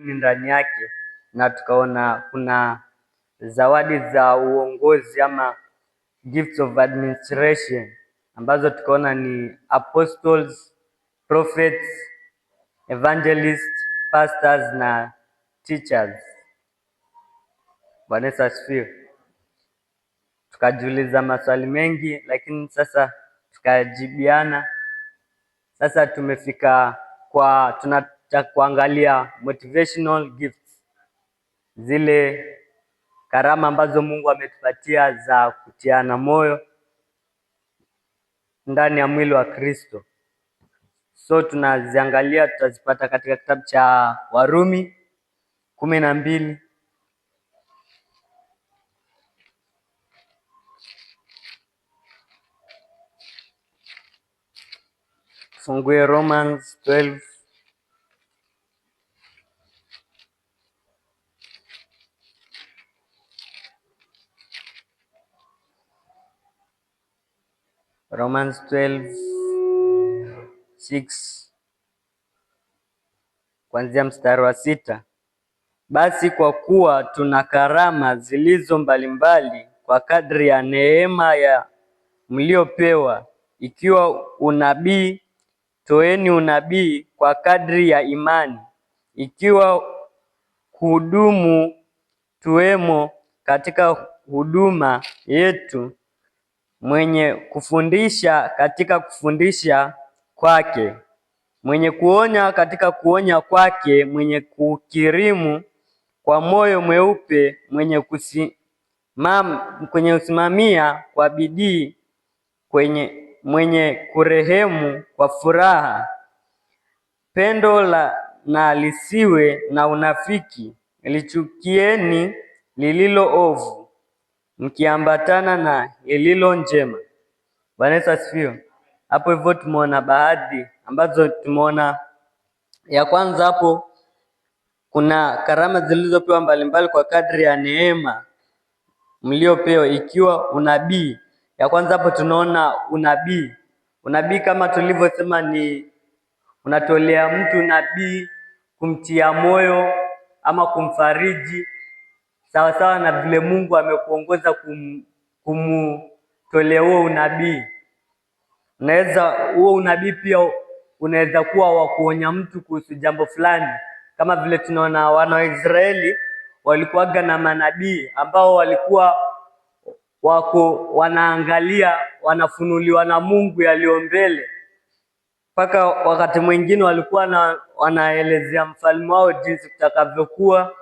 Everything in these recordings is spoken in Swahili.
ni ndani yake, na tukaona kuna zawadi za uongozi ama gifts of administration ambazo tukaona ni apostles, prophets, evangelists, pastors na teachers. Bwana Yesu asifiwe. Tukajiuliza maswali mengi, lakini sasa tukajibiana. Sasa tumefika kwa tunataka kuangalia motivational gifts, zile karama ambazo Mungu ametupatia za kutiana moyo ndani ya mwili wa Kristo. So tunaziangalia, tutazipata katika kitabu cha Warumi 12. Fungue Romans 12. Romans 12:6 kuanzia mstari wa 6. Basi kwa kuwa tuna karama zilizo mbalimbali kwa kadri ya neema ya mliopewa, ikiwa unabii, toeni unabii kwa kadri ya imani; ikiwa kuhudumu, tuwemo katika huduma yetu; mwenye kufundisha katika kufundisha kwake; mwenye kuonya katika kuonya kwake; mwenye kukirimu kwa moyo mweupe; mwenye kusimamia kwa bidii; mwenye kurehemu kwa furaha. Pendo na lisiwe na unafiki. Lichukieni lililo ovu, mkiambatana na lililo njema. Bwana Yesu asifiwe. Hapo hivyo tumeona baadhi ambazo tumeona. Ya kwanza hapo, kuna karama zilizopewa mbalimbali kwa kadri ya neema mliopewa, ikiwa unabii. Ya kwanza hapo tunaona unabii. Unabii kama tulivyosema ni unatolea mtu nabii kumtia moyo ama kumfariji, sawa na vile Mungu amekuongoza kumtolea huo unabii. Huo unabii pia unaweza kuwa wa kuonya mtu kuhusu jambo fulani, kama vile tunaona wana wa Israeli walikuwaga na manabii ambao walikuwa wanaangalia, wanafunuliwa na Mungu yaliyo mbele. Mpaka wakati mwingine walikuwa wanaelezea mfalme wao jinsi kutakavyokuwa,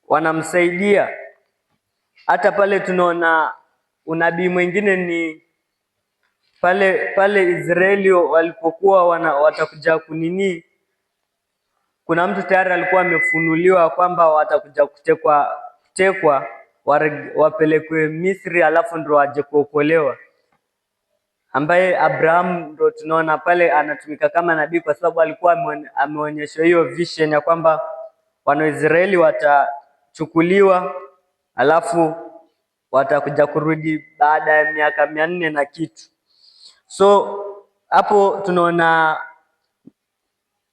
wanamsaidia. Hata pale tunaona unabii mwingine ni pale Israeli walipokuwa watakuja kunini, kuna mtu tayari alikuwa amefunuliwa kwamba watakuja kutekwa wapelekwe Misri, alafu ndo waje kuokolewa, ambaye Abraham ndo tunaona pale anatumika kama nabii, kwa sababu alikuwa ameonyeshwa hiyo vision ya kwamba Wanaisraeli watachukuliwa, alafu watakuja kurudi baada ya miaka 400 na kitu. So hapo tunaona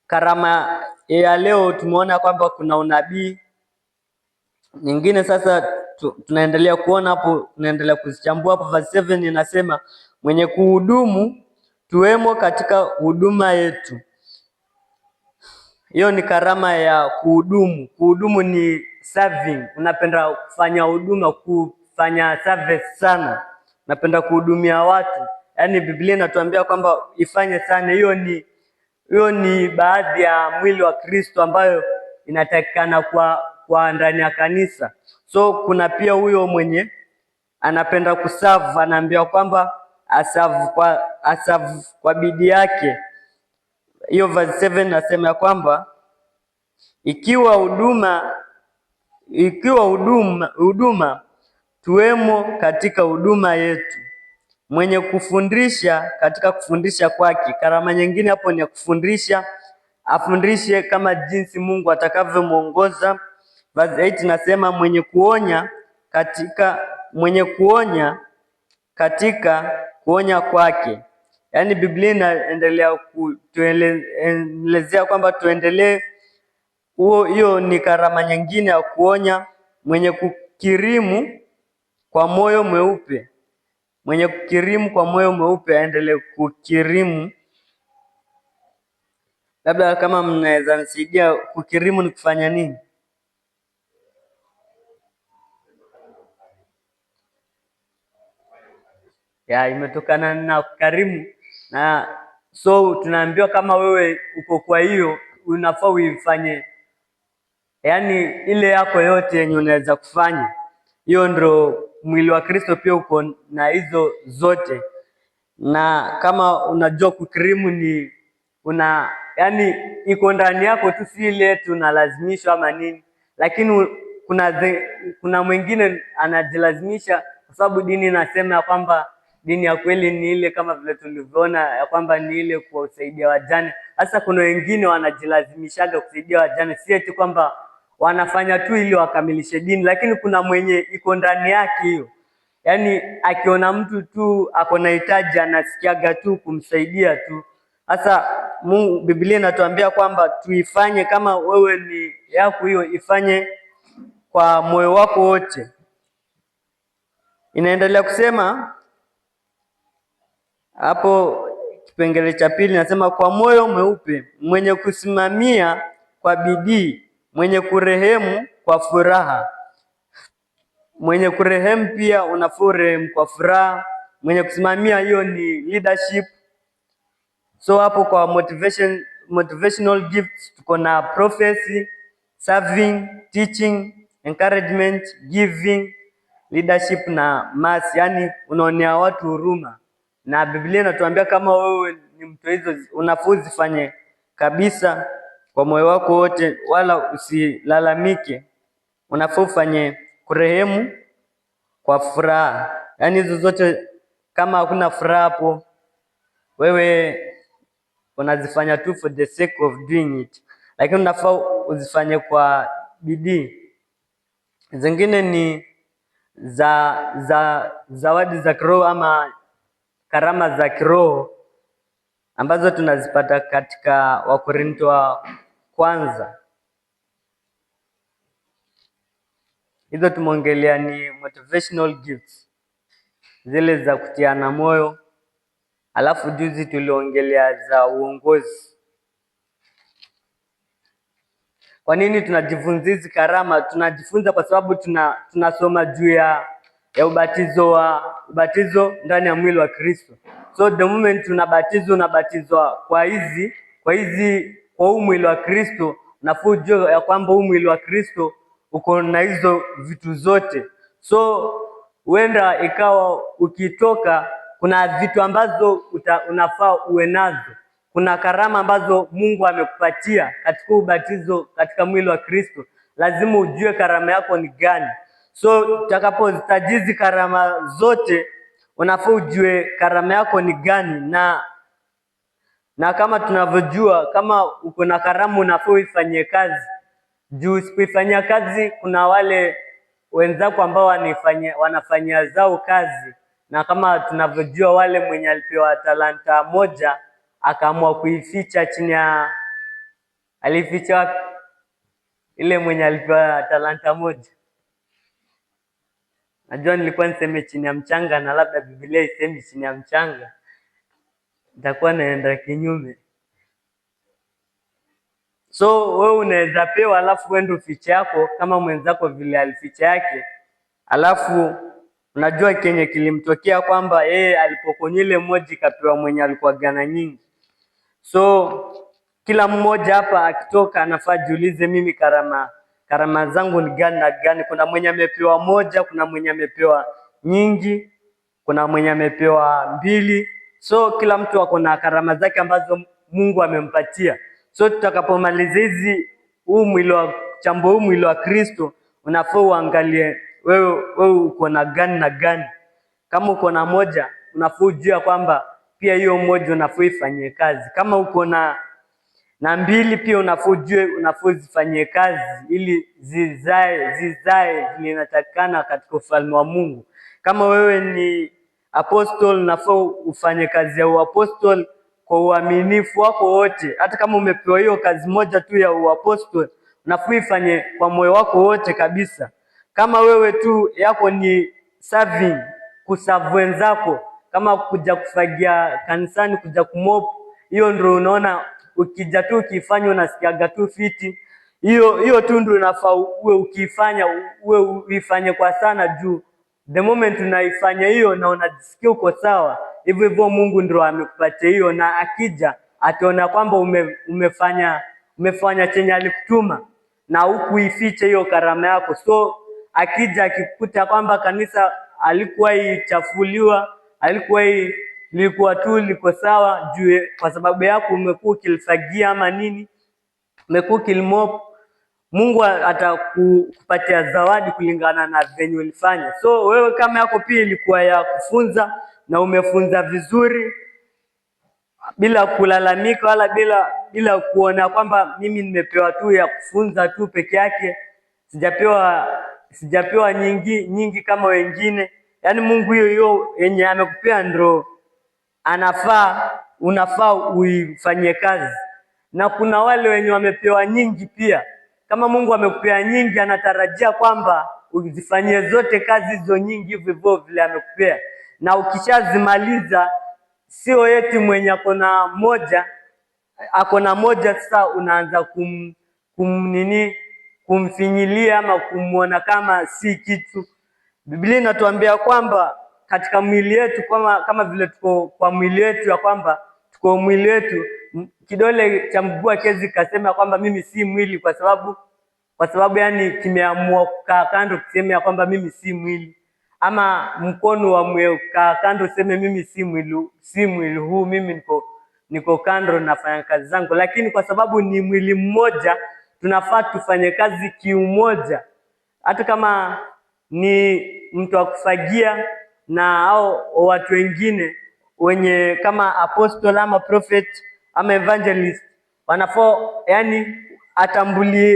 karama ya leo, tumeona kwamba kuna unabii nyingine. Sasa tunaendelea kuona hapo, tunaendelea kuzichambua hapo. Verse 7 inasema mwenye kuhudumu, tuwemo katika huduma yetu. Hiyo ni karama ya kuhudumu. Kuhudumu ni serving. Unapenda kufanya huduma, kufanya service sana, unapenda kuhudumia watu. Yaani Biblia inatuambia kwamba ifanye sana. Hiyo ni baadhi ya mwili wa Kristo ambayo inatakikana kwa ndani ya kanisa. So kuna pia huyo mwenye anapenda kuserve, anaambiwa kwamba aserve kwa bidii yake. Hiyo verse 7 nasema ya kwamba ikiwa huduma, tuwemo katika huduma yetu. Mwenye kufundisha katika kufundisha kwake. Karama nyingine hapo ni ya kufundisha, afundishe kama jinsi Mungu atakavyomuongoza. Verse 8 nasema mwenye kuonya katika kuonya kwake. Yaani Biblia inaendelea kutuelezea kwamba tuendelee hiyo ni karama nyingine ya kuonya mwenye kukirimu kwa moyo mweupe. Mwenye kukirimu kwa moyo mweupe aendelee kukirimu. Labda kama mnaweza nisaidia, kukirimu ni kufanya nini? Imetokana na kukarimu, na so tunaambiwa kama wewe uko kwa hiyo unafaa uifanye, yaani ile yako yote yenye unaweza kufanya. Hiyo ndio mwili wa Kristo, pia uko na hizo zote. Na kama unajua kukirimu ni yaani iko ndani yako tu, si ile tunalazimishwa ama nini, lakini kuna mwingine anajilazimisha, kwa sababu dini inasema ya kwamba dini ya kweli ni ile, kama vile tulivyoona ya kwamba ni ile kuwasaidia wajane. Sasa kuna wengine wanajilazimishaga kusaidia wajane, si eti kwamba wanafanya tu ili wakamilishe dini, lakini kuna mwenye iko ndani yake hiyo, yaani akiona mtu tu ako na hitaji anasikiaga tu kumsaidia tu. Sasa Biblia inatuambia kwamba tuifanye, kama wewe ni yako hiyo, ifanye kwa moyo wako wote. Inaendelea kusema hapo kipengele cha pili, nasema kwa moyo mweupe, mwenye kusimamia kwa bidii, mwenye kurehemu kwa furaha. Mwenye kurehemu pia unafaa urehemu kwa furaha. Mwenye kusimamia, hiyo ni leadership. So hapo kwa motivational gifts tuko na prophecy, serving, teaching, encouragement, giving, leadership na mercy, yaani unaonea watu huruma. Na Biblia inatuambia kama wewe ni mtu hizo, unafaa uzifanye kabisa kwa moyo wako wote, wala usilalamike. Unafaa ufanye kurehemu kwa furaha, yaani hizo zote. Kama hakuna furaha hapo, wewe unazifanya tu for the sake of doing it, lakini unafaa uzifanye kwa bidii. Zingine ni zawadi za kiroho ama karama za kiroho ambazo tunazipata katika Wakorintho wa kwanza. Hizo tumeongelea ni motivational gifts, zile za kutiana moyo. Alafu juzi tuliongelea za uongozi. Kwa nini tunajifunza hizi karama? Tunajifunza kwa sababu tunasoma juu ya ubatizo ndani ya mwili wa Kristo. So the moment unabatizwa kwa huu mwili wa Kristo, unafaa ujue ya kwamba huu mwili wa Kristo uko na hizo vitu zote. So huenda ikawa ukitoka, kuna vitu ambazo unafaa uwe nazo. Kuna karama ambazo Mungu amekupatia katika ubatizo katika mwili wa Kristo. Lazima ujue karama yako ni gani. So utakapozitaja hizi karama zote, unafaa ujue karama yako ni gani, na kama tunavyojua, kama uko na karama unafaa uifanyie kazi. Juu usipoifanyia kazi, kuna wale wenzako ambao wanafanyia zao kazi, na kama tunavyojua, wale mwenye alipewa talanta moja akaamua kuificha chini ya, alificha ile mwenye alipewa talanta moja. Najua nilikuwa niseme chini ya mchanga, na labda Biblia isemi chini ya mchanga, nitakuwa naenda kinyume. So wewe unaweza pewa, alafu uende ufiche yako kama mwenzako vile alificha yake, alafu unajua kenye kilimtokea kwamba yeye alipokonya ile moja ikapewa mwenye alikuwa gana nyingi. So kila mmoja hapa akitoka anafaa jiulize, mimi karama zangu ni gani na gani? Kuna mwenye amepewa moja, kuna mwenye amepewa nyingi, kuna mwenye amepewa mbili. So kila mtu ako na karama zake ambazo Mungu amempatia. So tutakapomaliza huu mwili wa Kristo, unafaa uangalie wewe uko na gani na gani. Kama uko na moja, unafaa ujue kwamba pia hiyo moja unafaa ifanyie kazi. Kama uko na mbili, pia unafaa ujue unafaa uzifanyie kazi ili zizae vile inatakikana katika ufalme wa Mungu. Kama wewe ni apostle, unafaa ufanye kazi ya uapostol kwa uaminifu wako wote. Hata kama umepewa hiyo kazi moja tu ya uapostol, unafaa ifanye kwa moyo wako wote kabisa. Kama wewe tu yako ni serving, kuserve wenzako, kama kuja kufagia kanisani, kuja kumop, hiyo ndio unaona ukija tu ukifanya unasikiaga tu fiti. Hiyo tu ndio unafaa uwe ukifanya, uwe uifanye kwa sana, juu the moment unaifanya hiyo na unajisikia uko sawa, hivyo hivyo Mungu ndio amekupatia hiyo, na akija ataona kwamba umefanya chenye alikutuma na hukuificha hiyo karama yako. So akija akikuta kwamba kanisa alikuwa ichafuliwa, lilikuwa tu liko sawa, juu kwa sababu yako umekuwa ukilifagia ama nini, umekuwa ukilmop, Mungu atakupatia zawadi kulingana na venye ulifanya. So wewe kama yako pia ilikuwa ya kufunza na umefunza vizuri bila kulalamika wala bila kuona kwamba mimi nimepewa tu ya kufunza tu peke yake, sijapewa nyingi kama wengine. Yaani Mungu hiyo yenye amekupea ndio unafaa uifanyie kazi. Na kuna wale wenye wamepewa nyingi pia. Kama Mungu amekupea nyingi, anatarajia kwamba uzifanyie zote kazi hizo nyingi hivyo vile amekupea. Na ukishazimaliza, sio eti mwenye akona moja sasa unaanza kumfinyilia ama kumuona kama si kitu. Biblia inatuambia kwamba katika mwili yetu, kama vile tuko kwa mwili wetu, ya kwamba tuko mwili wetu, kidole cha mguu hakiwezi kasema kwamba mimi si mwili, kwa sababu yani kimeamua kukaa kando kusema kwamba mimi si mwili, ama mkono wa mweka kando sema mimi si mwili huu, mimi niko kando nafanya kazi zangu. Lakini kwa sababu ni mwili mmoja, tunafaa tufanye kazi kiumoja. Hata kama ni mtu wa kufagia na hao watu wengine wenye kama apostle ama prophet ama evangelist, wanafaa yani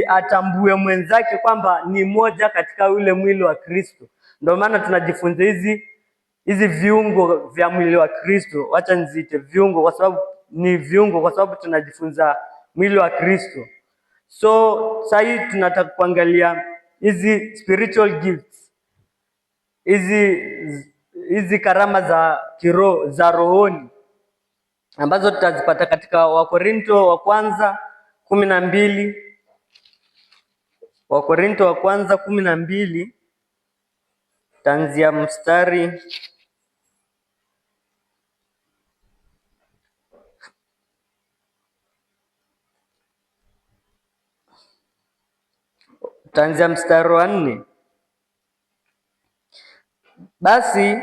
atambue mwenzake kwamba ni moja katika ule mwili wa Kristo. Ndio maana tunajifunza hizi viungo vya mwili wa Kristo. Wacha niziite viungo kwa sababu ni viungo, kwa sababu tunajifunza mwili wa Kristo. So sasa tunataka kuangalia hizi spiritual gifts, hizi karama za kiroho za rohoni ambazo tutazipata katika Wakorinto wa kwanza 12. Wakorinto wa kwanza 12 tanzia mstari wa 4. Basi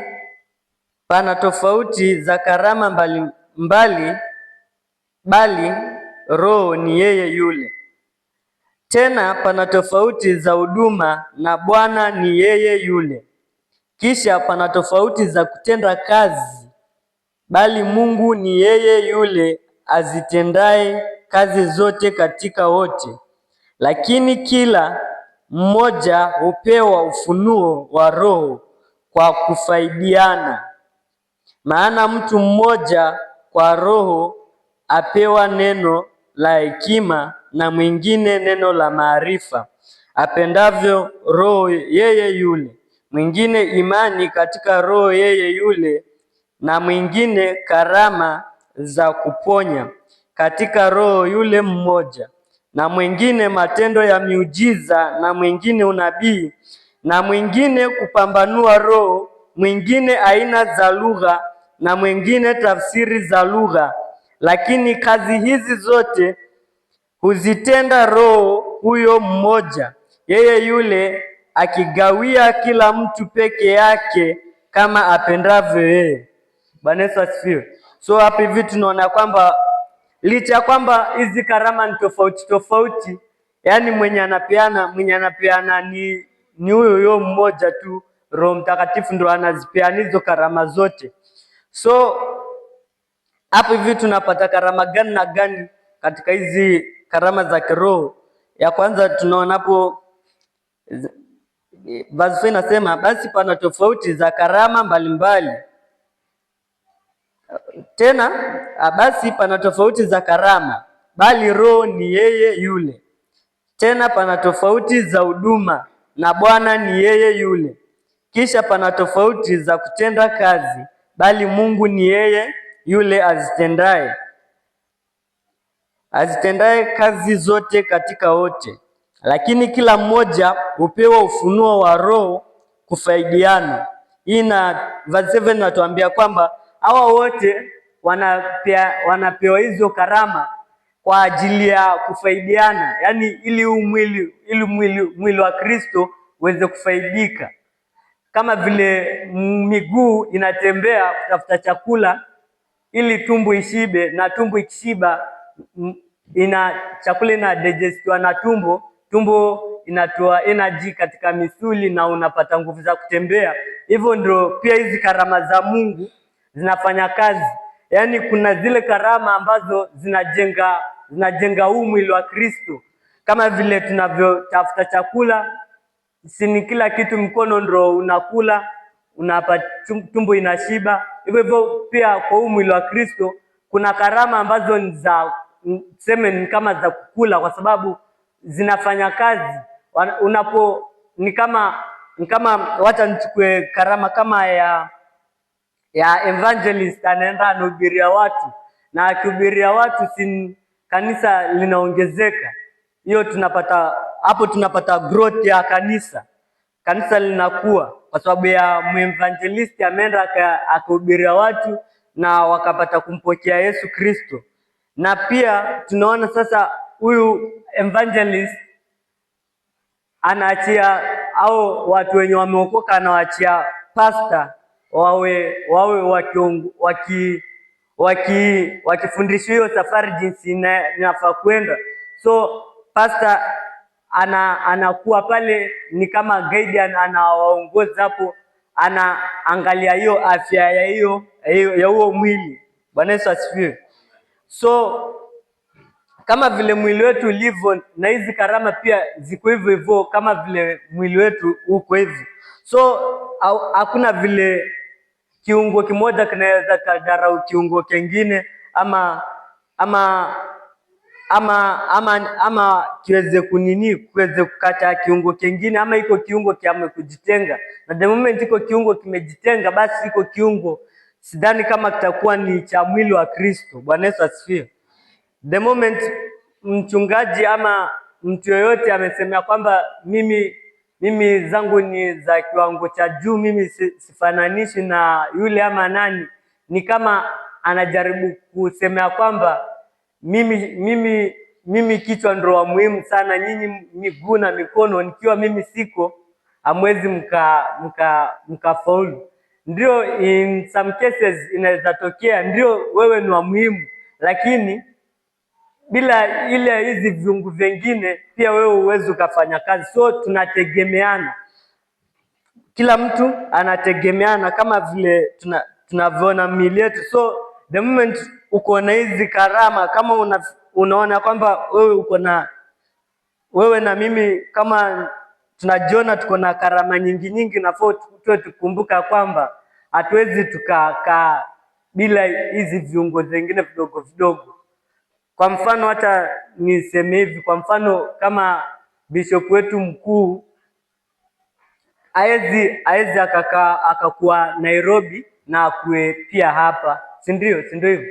pana tofauti za karama mbali, bali Roho ni yeye yule. Tena pana tofauti za huduma, na Bwana ni yeye yule. Kisha pana tofauti za kutenda kazi, bali Mungu ni yeye yule azitendaye kazi zote katika wote. Lakini kila mmoja hupewa ufunuo wa Roho kwa kufaidiana. Maana mtu mmoja kwa Roho apewa neno la hekima, na mwingine neno la maarifa, apendavyo Roho yeye yule. Mwingine imani katika Roho yeye yule, na mwingine karama za kuponya katika Roho yule mmoja, na mwingine matendo ya miujiza, na mwingine unabii, na mwingine kupambanua roho, mwingine aina za lugha, na mwingine tafsiri za lugha. Lakini kazi hizi zote huzitenda Roho huyo mmoja, yeye yule, akigawia kila mtu peke yake kama apendavyo yeye. Bwana Yesu asifiwe. So hapa hivi tunaona kwamba licha kwamba hizi karama ni tofauti, yani mwenye anapeana ni huyo mmoja tu, Roho Mtakatifu ndo anazipeana hizo karama zote. So hapa hivi tunapata karama gani na gani katika hizi karama za kiroho? Ya kwanza tunaona hapo verse 4 inasema, basi pana tofauti za karama mbalimbali. Tena basi pana tofauti za karama, bali Roho ni yeye yule. Tena pana tofauti za huduma na Bwana ni yeye yule. Kisha pana tofauti za kutenda kazi, bali Mungu ni yeye yule azitendaye kazi zote katika wote. Lakini kila mmoja hupewa ufunuo wa Roho kufaidiana. Hii na verse 7 natuambia kwamba hawa wote wanapewa hizo karama kwa ajili ya kufaidiana, yaani ili mwili wa Kristo uweze kufaidika. Kama vile miguu inatembea kutafuta chakula ili tumbo ishibe, na tumbo ikishiba chakula ina digestiwa na tumbo inatoa energy katika misuli na unapata nguvu za kutembea. Hivyo ndio pia hizi karama za Mungu zinafanya kazi. Yaani kuna zile karama ambazo zinajenga huu mwili wa Kristo, kama vile tunavyotafuta chakula, si ni kila kitu mkono ndio unakula, unapata tumbo inashiba. Hivyo pia kwa huu mwili wa Kristo kuna karama ambazo ni za ni kama za kukula, kwa sababu zinafanya kazi. Ni kama wacha nichukue karama kama ya evangelist, anaenda anahubiria watu, na akihubiria watu si kanisa linaongezeka. Hiyo tunapata growth ya kanisa linakuwa, kwa sababu ya evangelist ameenda akahubiria watu na wakapata kumpokea Yesu Kristo. Na pia tunaona sasa huyu evangelist anaachia au watu wenye wameokoka, anawaachia pastor wawe wakifundisha hiyo safari jinsi inafaa kwenda. So pastor anakuwa pale ni kama guardian, anawaongoza hapo, anaangalia hiyo afya ya huo mwili. Bwana Yesu asifiwe. So kama vile mwili wetu ulivyo, na hizi karama pia ziko hivyo hivyo, kama vile mwili wetu uko hivyo. So hakuna vile kiungo kimoja kinaweza kadharau kiungo kingine, ama kiweze kuweze kukata kiungo kingine, ama iko kiungo kiame kujitenga. Na the moment iko kiungo kimejitenga, basi iko kiungo sidhani kama kitakuwa ni cha mwili wa Kristo. Bwana Yesu asifiwe. The moment mchungaji ama mtu yoyote amesemea kwamba mimi zangu ni za kiwango cha juu, mimi sifananishi na yule ama nani, ni kama anajaribu kusemea kwamba mimi kichwa ndio wa muhimu sana, nyinyi miguu na mikono, nikiwa mimi siko hamwezi mkafaulu. Ndio, in some cases inaweza tokea ndio wewe ni wa muhimu, lakini bila hizi viungo vingine pia wewe huwezi ukafanya kazi. So tunategemeana, kila mtu anategemeana, kama vile tunavyoona miili yetu. So the moment uko na hizi karama, kama unaona kwamba wewe na mimi kama tunajiona tuko na karama nyingi, nafaa tukumbuka kwamba hatuwezi tukakaa bila hizi viungo vingine vidogo. Kwa mfano, hata niseme hivi, kwa mfano kama bishop wetu mkuu haezi akakuwa Nairobi na akue pia hapa, si ndio hivyo?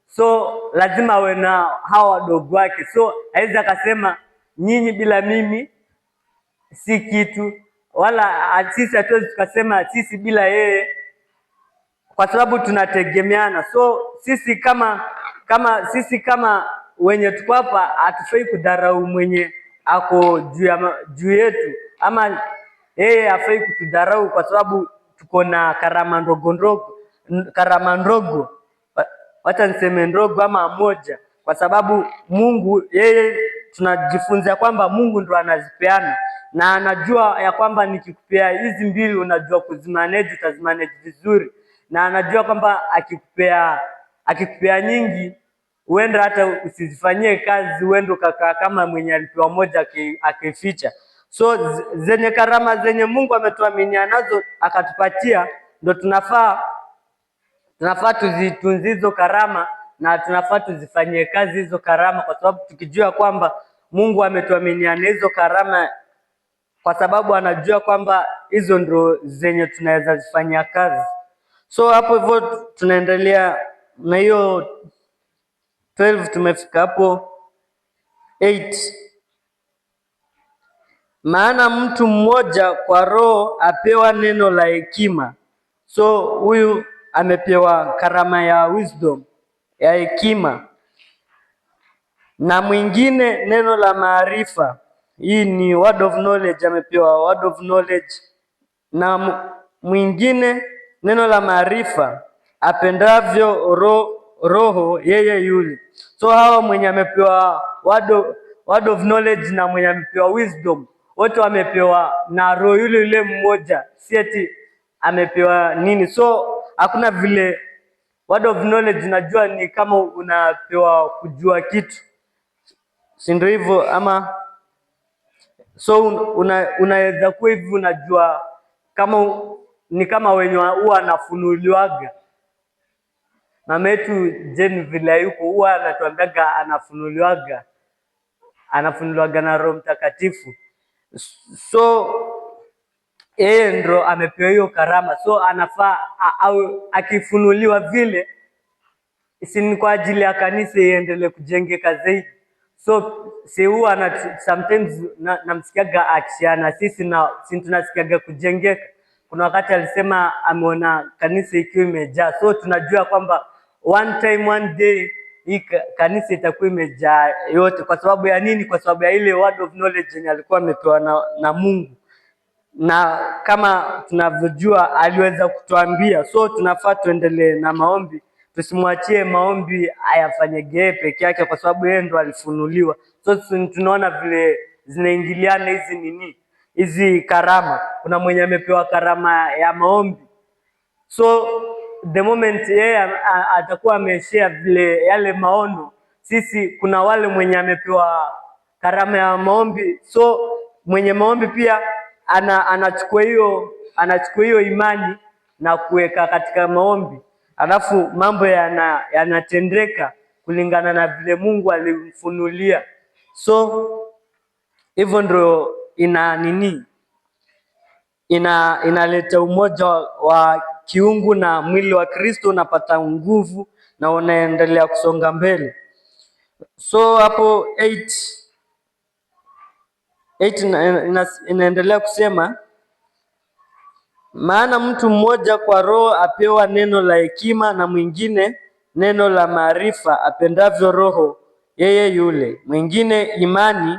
So lazima awe na hawa wadogo wake. So haezi akasema nyinyi bila mimi si kitu, wala sisi hatuwezi tukasema sisi bila yeye, kwa sababu tunategemeana. So sisi kama wenye tuko hapa hatufai kudharau mwenye ako juu yetu, ama yeye hafai kutudharau kwa sababu tuko na karama ndogo, wacha niseme ndogo ama moja, kwa sababu Mungu yeye tunajifunza kwamba Mungu ndo anazipeana, na anajua ya kwamba nikikupea hizi mbili unajua kuzimanage, utazimanage vizuri, na anajua kwamba akikupea nyingi huenda hata usizifanyie kazi, huenda ukakaa kama mwenye alipewa moja akificha. So zenye karama zenye Mungu ametuaminia nazo akatupatia, ndo tunafaa tuzitunze hizo karama, na tunafaa tuzifanyie kazi hizo karama, kwa sababu tukijua kwamba Mungu ametuaminiana hizo karama kwa sababu anajua kwamba hizo ndo zenye tunaweza zifanyia kazi. So hapo hivyo tunaendelea na hiyo 12, tumefika hapo 8. Maana mtu mmoja kwa Roho apewa neno la hekima. So huyu amepewa karama ya wisdom, ya hekima, na mwingine neno la maarifa. Hii ni word of knowledge, amepewa word of knowledge, na mwingine neno la maarifa apendavyo roho yeye yule. So hawa mwenye amepewa word of knowledge na mwenye amepewa wisdom, wote wamepewa na roho yule yule mmoja, si eti amepewa nini. So hakuna vile word of knowledge, najua ni kama unapewa kujua kitu, si ndio hivyo? Ama so unaweza kuwa hivi unajua kama ni kama wenye huwa anafunuliwaga. Mama yetu Jane vile yuko huwa anatuambiaga anafunuliwaga na Roho Mtakatifu. So yeye ndo amepewa hiyo karama, so anafaa au akifunuliwa vile, si ni kwa ajili ya kanisa iendelee kujengeka zaidi. So si huwa sometimes namsikiaga akishiana sisi na si tunasikiaga kujengeka. Kuna wakati alisema ameona kanisa ikiwa imejaa, so tunajua kwamba one time one day hii kanisa itakuwa imejaa yote. Kwa sababu ya nini? Kwa sababu ya ile word of knowledge yenye alikuwa amepewa na Mungu, na kama tunavyojua aliweza kutuambia. So tunafaa tuendelee na maombi, tusimwachie maombi ayafanyege peke yake, kwa sababu yeye ndo alifunuliwa. So tunaona vile zinaingiliana hizi karama. Kuna mwenye amepewa karama ya maombi, so the moment yeye atakuwa ameshare vile yale maono, sisi kuna wale mwenye amepewa karama ya maombi, so mwenye maombi pia anachukua hiyo imani na kuweka katika maombi, alafu mambo yanatendeka kulingana na vile Mungu alimfunulia. So hivyo ndio inaleta umoja wa kiungu na mwili wa Kristo, unapata nguvu na unaendelea kusonga mbele. So hapo 8 inaendelea kusema, maana mtu mmoja kwa Roho apewa neno la hekima, na mwingine neno la maarifa apendavyo Roho yeye yule, mwingine imani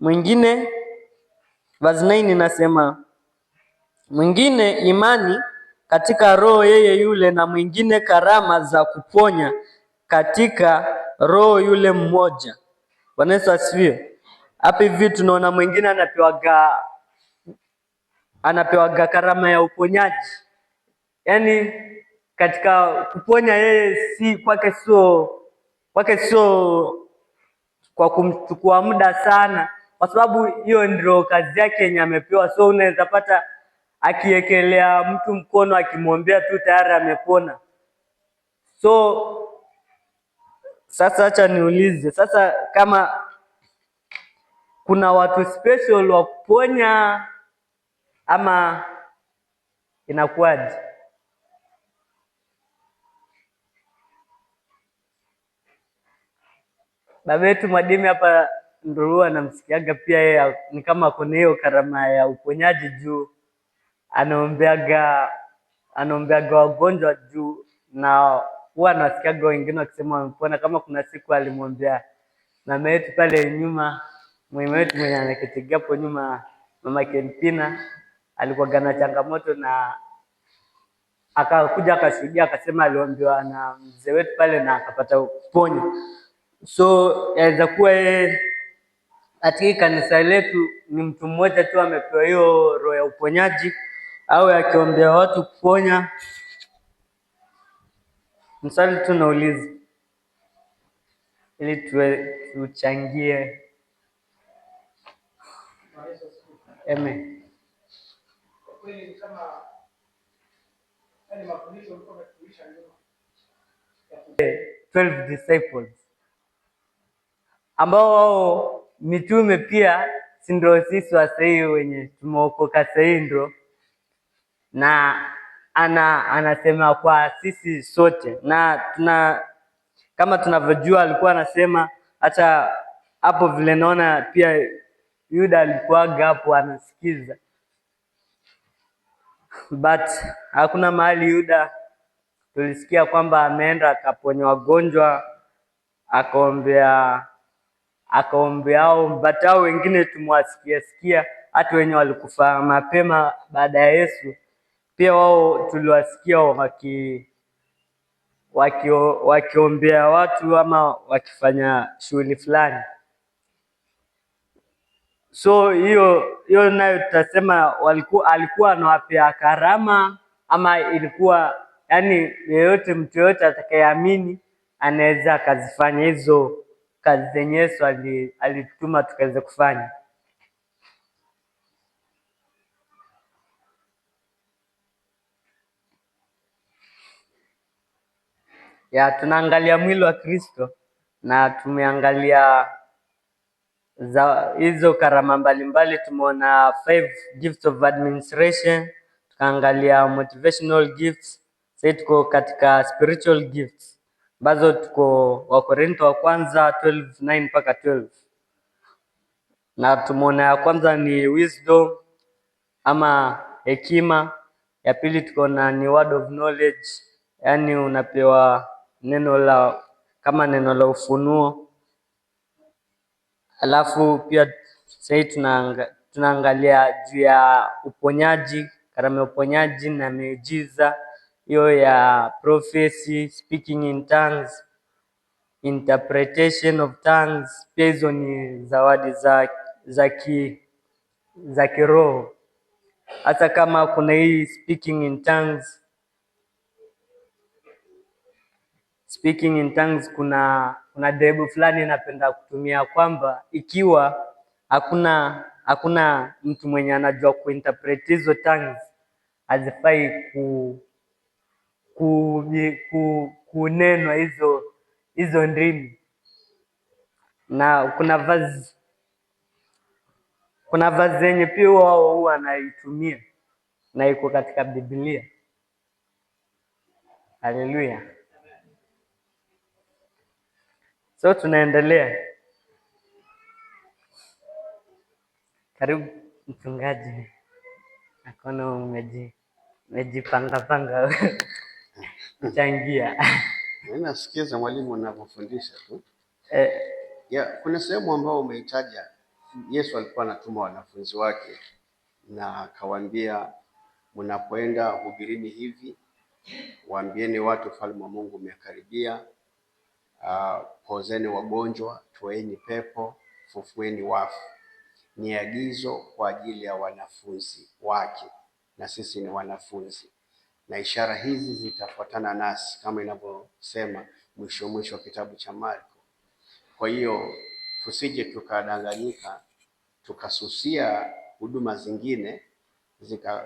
mwingine verse 9 inasema, mwingine imani katika Roho yeye yule, na mwingine karama za kuponya katika Roho yule mmoja. Bwana Yesu asifiwe. Hapa hivi tunaona mwingine anapewaga karama ya uponyaji, yaani katika kuponya yeye si kwake, sio kwa kumchukua muda sana, kwa sababu hiyo ndio kazi yake yenye amepewa. So unaweza pata akiekelea mtu mkono akimwombea tu tayari amepona. So sasa acha niulize sasa, kama kuna watu special wa kuponya ama inakuwaje? Baba yetu Mwadimi hapa ndio anamsikiaga pia yeye ni kama kuna hiyo karama ya uponyaji, juu anaombeaga wagonjwa juu, na huwa anasikiaga wengine wakisema wamepona. Kama kuna siku alimwombea mama yetu pale nyuma, mama yetu mwenye anaketiga hapo nyuma, Mama Kempina, alikuwa na changamoto na akakuja akashuhudia, akasema aliombewa na mzee wetu pale na akapata kuponya. So yaweza kuwa katika kanisa letu ni mtu mmoja tu amepewa hiyo roho ya uponyaji, au akiombea watu kuponya. Msali tu nauliza ili tuchangie. Amen. 12 disciples. ambao wao mitume pia, si ndio sisi wasahii wenye tumeokoka sahii ndio, na anasema kwa sisi sote, na kama tunavyojua alikuwa anasema, hata hapo vile naona pia Yuda alikuwaga hapo anasikiza, but hakuna mahali Yuda tulisikia kwamba ameenda akaponya wagonjwa akaombea hao, but hao wengine tumewasikia hata wenye walikufa mapema baada ya Yesu pia wao tuliwasikia wakiombea watu ama wakifanya shughuli fulani. So hiyo nayo tutasema alikuwa anawapea karama, ama ilikuwa yani mtu yoyote atakayeamini anaweza akazifanya hizo kazi zenye Yesu alitutuma tukaweze kufanya. Tunaangalia mwili wa Kristo na tumeangalia hizo karama mbalimbali. Tumeona 5 gifts of administration, tukaangalia motivational gifts. Sasa tuko katika spiritual gifts ambazo tuko Wakorintho wa kwanza 12:9 mpaka 12, na tumeona ya kwanza ni wisdom ama hekima. Ya pili tuko na ni word of knowledge, yani unapewa neno la ufunuo. Alafu pia sasa tunaangalia juu ya uponyaji, karama ya uponyaji na miujiza, hiyo ya prophecy, speaking in tongues, interpretation of tongues. Pia hizo ni zawadi za kiroho. Hata kama kuna hii speaking in tongues, kuna dhehebu fulani napenda kutumia kwamba ikiwa hakuna mtu mwenye anajua kuinterpret hizo tongues, hazifai kunenwa hizo ndimi. Na kuna vazi zenye pia wao huwa anaitumia na iko katika Biblia. Haleluya! So tunaendelea. Karibu mchungaji, nakuona umejipanga kuchangia. Nasikiza mwalimu anapofundisha tu. Kuna sehemu ambayo umeitaja Yesu alikuwa anatuma wanafunzi wake na akawaambia, mnapoenda hubirini hivi, waambieni watu ufalme wa Mungu umekaribia, pozeni wagonjwa, toeni pepo, fufueni wafu. Ni agizo kwa ajili ya wanafunzi wake, na sisi ni wanafunzi, na ishara hizi zitafuatana nasi, kama inavyosema mwisho wa kitabu cha Marko. Kwa hiyo tusije tukadanganyika tukasusia huduma zingine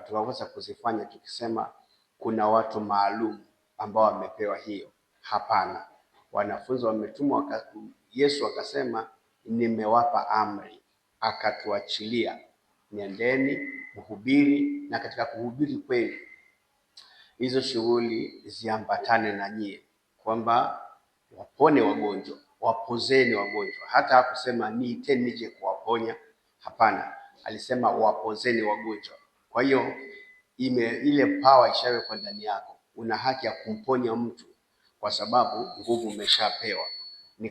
tukaweza kuzifanya tukisema kuna watu maalum ambao wamepewa hiyo. Hapana, wanafunzi wametumwa, Yesu akasema nimewapa amri, akatuachilia, nendeni mhubiri, na katika kuhubiri kweli hizo shughuli ziambatane na nyie, kwamba wapone wagonjwa, wapozeni wagonjwa. Hata hakusema niiteni nije kuwaponya, hapana, alisema wapozeni wagonjwa. Kwa hiyo ile power ishawekwa ndani yako, una haki ya kumponya mtu kwa sababu nguvu umeshapewa. Ni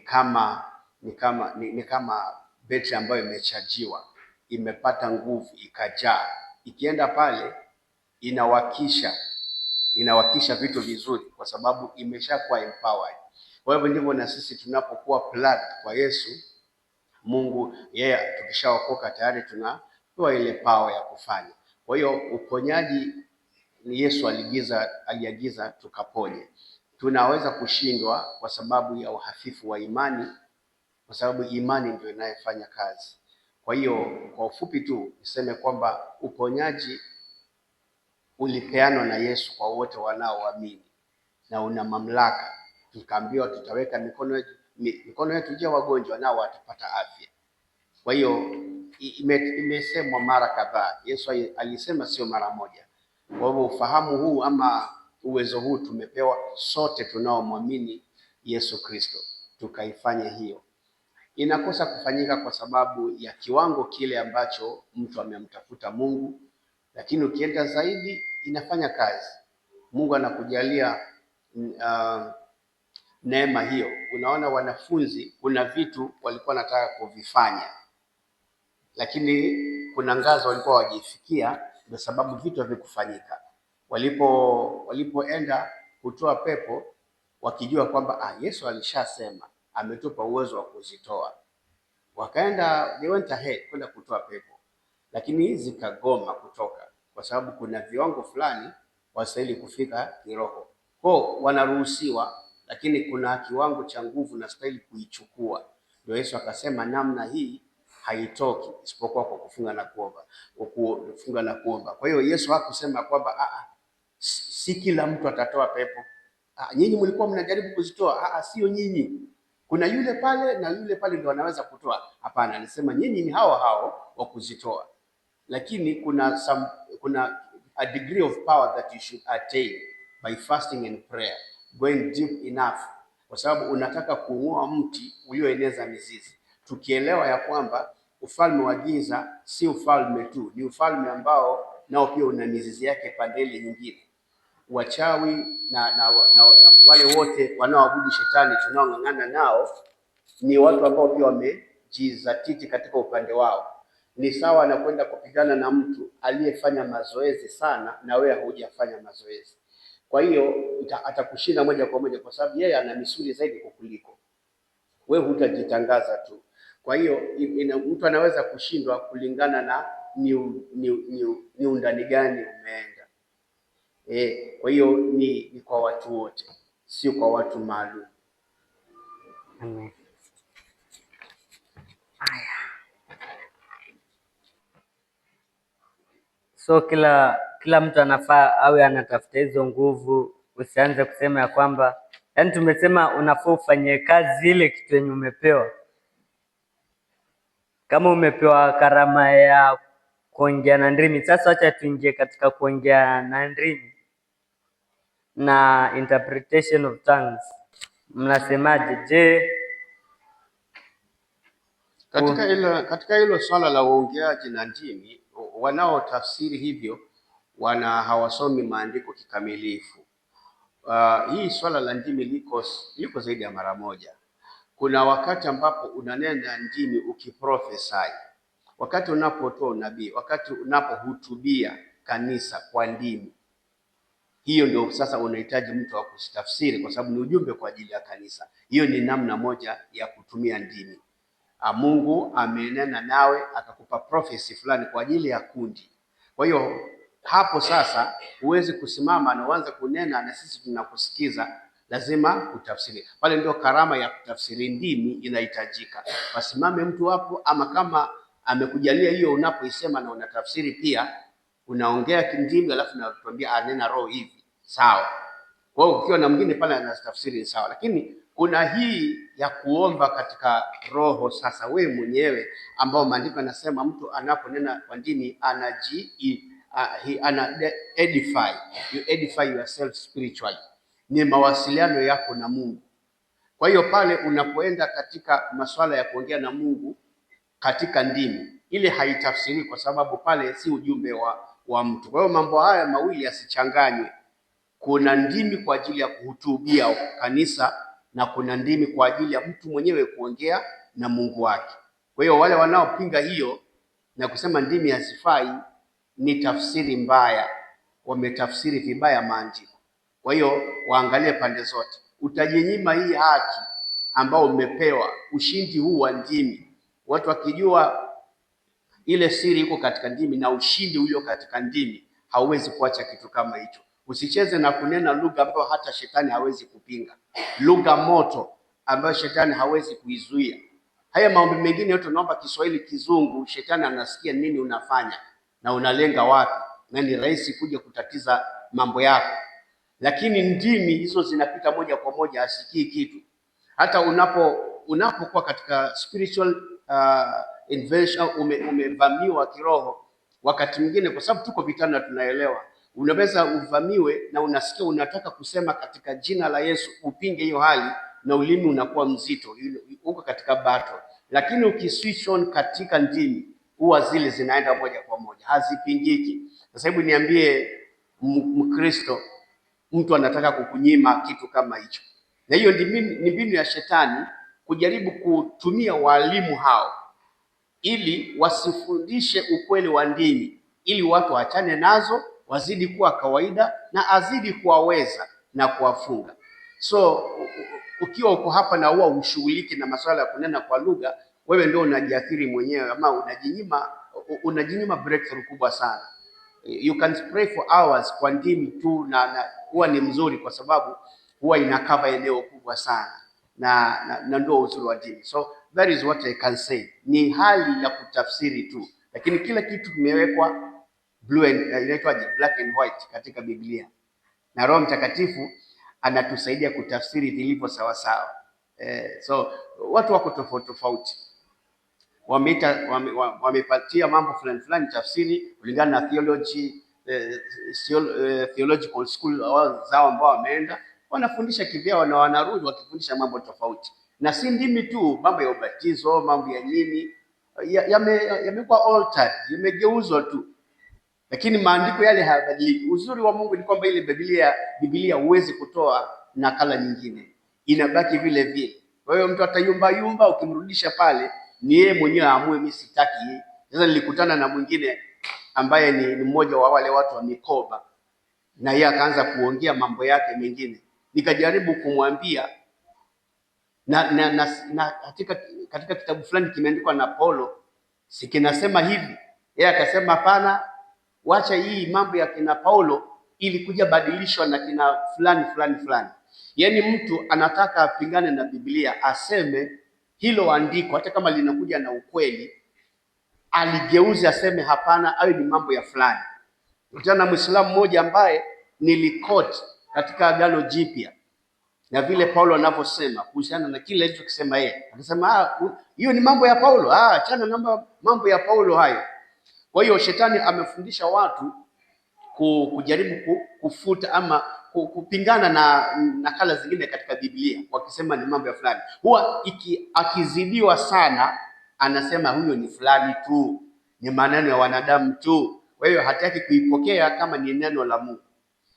kama betri ambayo imechajiwa, imepata nguvu ikajaa, ikienda pale inawakisha vitu vizuri, kwa sababu imeshakuwa empowered. Kwa hivyo ndivyo na sisi tunapokuwa plugged kwa Yesu Mungu, yeye tukishaokoka tayari tunapewa ile power ya kufanya. Kwa hiyo uponyaji ni Yesu aliagiza tukaponye. Tunaweza kushindwa kwa sababu ya uhafifu wa imani, kwa sababu imani ndio inayofanya kazi. Kwa hiyo kwa ufupi tu niseme kwamba uponyaji ulipeanwa na Yesu kwa wote wanaoamini, na una mamlaka. Tukaambiwa tutaweka mikono mikono yetu ije wagonjwa, nao watapata afya. Kwa hiyo imesemwa mara kadhaa. Yesu alisema sio mara moja. Kwa hivyo ufahamu huu ama uwezo huu tumepewa sote tunaomwamini Yesu Kristo, tukaifanye hiyo. Inakosa kufanyika kwa sababu ya kiwango kile ambacho mtu amemtafuta Mungu, lakini ukienda zaidi inafanya kazi. Mungu anakujalia neema hiyo. Unaona, wanafunzi kuna vitu walikuwa wanataka kuvifanya, lakini kuna ngazo walikuwa wajifikia, kwa sababu vitu havikufanyika. Walipoenda kutoa pepo, wakijua kwamba Yesu alishasema ametupa uwezo wa kuzitoa, wakaenda, they went ahead kwenda kutoa pepo, lakini zikagoma kutoka, kwa sababu kuna viwango fulani wastahili kufika kiroho. Kwa wanaruhusiwa, lakini kuna kiwango cha nguvu na stahili kuichukua. Ndio Yesu akasema namna hii haitoki isipokuwa kwa kufunga na kuomba, kufunga na kuomba. Kwa hiyo Yesu hakusema kwamba si kila mtu atatoa pepo. Nyinyi mlikuwa mnajaribu kuzitoa, sio nyinyi. Kuna yule pale na yule pale ndio wanaweza kutoa. Hapana, alisema nyinyi ni hao wa kuzitoa. Lakini kuna a degree of power that you should attain by fasting and prayer, going deep enough, kwa sababu unataka kung'oa mti ulioeneza mizizi. Tukielewa ya kwamba ufalme wa giza si ufalme tu, ni ufalme ambao nao pia una mizizi yake pande ile nyingine. Wachawi na wale wote wanaoabudu shetani tunaong'ang'ana nao ni watu ambao pia wamejizatiti katika upande wao. Ni sawa na kwenda kupigana na mtu aliyefanya mazoezi sana na wewe hujafanya mazoezi. Kwa hiyo atakushinda moja kwa moja, kwa sababu yeye ana misuli zaidi kukuliko wewe, hutajitangaza tu. Kwa hiyo mtu anaweza kushindwa kulingana na ni undani gani umeenda. Kwa hiyo ni kwa watu wote, sio kwa watu maalum. Amen. So kila mtu anafaa awe anatafuta hizo nguvu. Usianze kusema ya kwamba, yaani tumesema unafaa ufanye kazi ile kitu yenye umepewa. Kama umepewa karama ya kuongea na ndimi, sasa acha tuingie katika kuongea na ndimi na interpretation of tongues. Mnasemaje? Je, katika hilo swala la uongeaji na ndimi, wanaotafsiri hivyo hawasomi maandiko kikamilifu. Hii swala la ndimi liko zaidi ya mara moja. Kuna wakati ambapo unanena ndimi ukiprofesai, wakati unapotoa unabii, wakati unapohutubia kanisa kwa ndimi. Hiyo ndio sasa unahitaji mtu wa kustafsiri, kwa sababu ni ujumbe kwa ajili ya kanisa. Hiyo ni namna moja ya kutumia ndimi. Mungu amenena nawe akakupa prophecy fulani kwa ajili ya kundi. Kwa hiyo hapo sasa huwezi kusimama na uanze kunena na sisi tunakusikiza, lazima utafsiri. Pale ndio karama ya kutafsiri ndimi inahitajika. Wasimame mtu hapo, ama kama amekujalia hiyo, unapoisema na unatafsiri pia, unaongea kindimi alafu natuambia anena roho hivi, sawa. Kwa hiyo ukiwa na mwingine pale anatafsiri sawa, lakini kuna hii ya kuomba katika roho. Sasa wewe mwenyewe ambao maandiko yanasema mtu anaponena kwa ndimi edify, you edify yourself spiritually, ni mawasiliano yako na Mungu. Kwa hiyo pale unapoenda katika masuala ya kuongea na Mungu katika ndimi, ile haitafsiri, kwa sababu pale si ujumbe wa mtu. Kwa hiyo mambo haya mawili yasichanganywe. Kuna ndimi kwa ajili ya kuhutubia kanisa na kuna ndimi kwa ajili ya mtu mwenyewe kuongea na Mungu wake. Kwa hiyo wale wanaopinga hiyo na kusema ndimi hazifai ni tafsiri mbaya, wametafsiri vibaya maandiko. Kwa hiyo waangalie pande zote. Utajinyima hii haki ambao umepewa, ushindi huu wa ndimi. Watu wakijua ile siri iko katika ndimi na ushindi ulio katika ndimi, hauwezi kuacha kitu kama hicho. Usicheze na kunena lugha ambayo hata shetani hawezi kupinga, lugha moto ambayo shetani hawezi kuizuia. Haya mambo mengine yote unaomba Kiswahili, Kizungu, shetani anasikia nini unafanya na unalenga wapi, na ni rahisi kuja kutatiza mambo yako. Lakini ndimi hizo zinapita moja kwa moja, asikii kitu. Hata unapokuwa katika spiritual invasion, umevamiwa kiroho, wakati mwingine, kwa sababu tuko vitani na tunaelewa, unaweza uvamiwe na unasikia unataka kusema katika jina la Yesu, upinge hiyo hali na ulimi unakuwa mzito, uko katika battle. Lakini ukiswitch on katika ndimi, huwa zile zinaenda moja kwa moja, hazipingiki. Sasa hebu niambie Mkristo, mtu anataka kukunyima kitu kama hicho, na hiyo ni mbinu ya shetani kujaribu kutumia walimu hao ili wasifundishe ukweli wa dini, ili watu waachane nazo, wazidi kuwa kawaida na azidi kuwaweza na kuwafunga. So ukiwa uko hapa na huwa ushughuliki na masuala ya kunena kwa lugha, wewe ndio unajiathiri mwenyewe, ama unajinyima breakthrough kubwa sana. You can pray for hours kwa ndimi tu, na huwa ni mzuri kwa sababu huwa inakava eneo kubwa sana, na ndio uzuri wa dini. So that is what I can say. Ni hali ya kutafsiri tu, lakini kila kitu kimewekwa black and white katika Biblia, na Roho Mtakatifu anatusaidia kutafsiri vilivyo sawa sawa. So watu wako tofauti tofauti, wamepatia mambo fulani fulani tafsiri kulingana na theological school zao ambao wameenda, wanafundisha kivyao na wanarudi wakifundisha mambo tofauti, na si ndimi tu, mambo ya ubatizo, mambo ya nini yamekuwa altered, yamegeuzwa tu, lakini maandiko yale hayabadiliki. Uzuri wa Mungu ni kwamba ile Biblia huwezi kutoa nakala nyingine, inabaki vile vile. Kwa hiyo mtu atayumba, ukimrudisha pale ni yeye mwenyewe aamue, mimi sitaki hii. Sasa nilikutana na mwingine ambaye ni mmoja wa wale watu wa mikoba, na yeye akaanza kuongea mambo yake mengine, nikajaribu kumwambia na katika kitabu fulani kimeandikwa na Paulo, si kinasema hivi? Yeye akasema hapana, wacha hii mambo ya kina Paulo ilikuja badilishwa na kina fulani. Yaani mtu anataka apingane na Biblia, aseme hilo andiko hata kama linakuja na ukweli, aligeuze aseme hapana, hayo ni mambo ya fulani. Kutana Muislamu mmoja ambaye nilikoti katika Agano Jipya na vile Paulo anavyosema kuhusiana na kile alichokisema yeye, akasema hiyo ni mambo ya Paulo, achana na mambo ya Paulo hayo. Kwa hiyo shetani amefundisha watu kujaribu kufuta ama kupingana na nakala zingine katika Biblia, wakisema ni mambo ya fulani. Huwa akizidiwa sana, anasema huyo ni fulani tu, ni maneno ya wanadamu tu. Kwa hiyo hataki kuipokea kama ni neno la Mungu,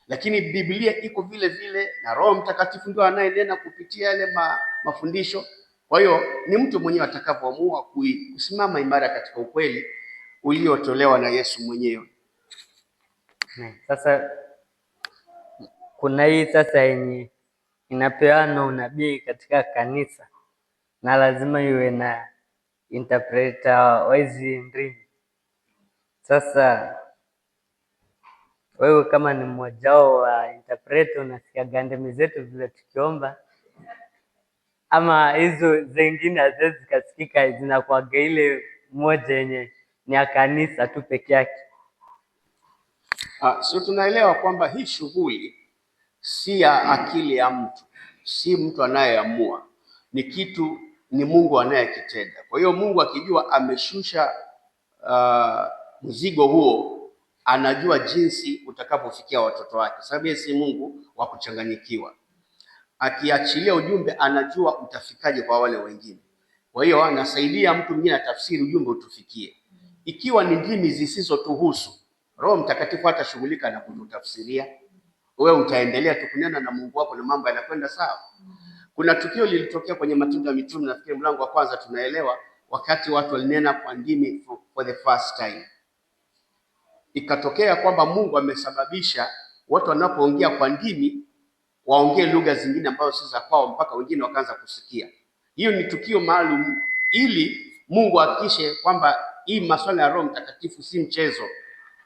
lakini Biblia iko vile vile, na Roho Mtakatifu ndio anayenena kupitia yale mafundisho. Kwa hiyo ni mtu mwenyewe atakapoamua kusimama imara katika ukweli uliotolewa na Yesu mwenyewe. Sasa kuna hii sasa yenye inapeana unabii katika kanisa, na lazima iwe na interpreter wa hizi ndimi. Sasa wewe kama ni mmoja wa interpreter, unasikia ndimi zetu vile tukiomba, ama hizo zingine haziwezi zikasikika, zinakuwa ile moja yenye ni ya kanisa tu peke yake? So tunaelewa kwamba hii shughuli si ya akili ya mtu, si mtu anayeamua, ni Mungu anayekitenda. Kwa hiyo Mungu akijua ameshusha mzigo huo, anajua jinsi utakapofikia watoto wake, sababu yeye si Mungu wa kuchanganyikiwa. Akiachilia ujumbe, anajua utafikaje kwa wale wengine. Kwa hiyo anasaidia mtu mwingine atafsiri ujumbe utufikie. Ikiwa ni ndimi zisizotuhusu, Roho Mtakatifu hatashughulika na kututafsiria. Wewe utaendelea tu kunena na Mungu wako na mambo yanakwenda sawa. Kuna tukio lilitokea kwenye Matendo ya Mitume, nafikiri mlango wa kwanza, tunaelewa wakati watu walinena kwa ndimi for the first time. Ikatokea kwamba Mungu amesababisha watu wanapoongea kwa ndimi waongee lugha zingine ambazo si za kwao, mpaka wengine wakaanza kusikia. Hiyo ni tukio maalum ili Mungu ahakikishe kwamba hii masuala ya Roho Mtakatifu si mchezo,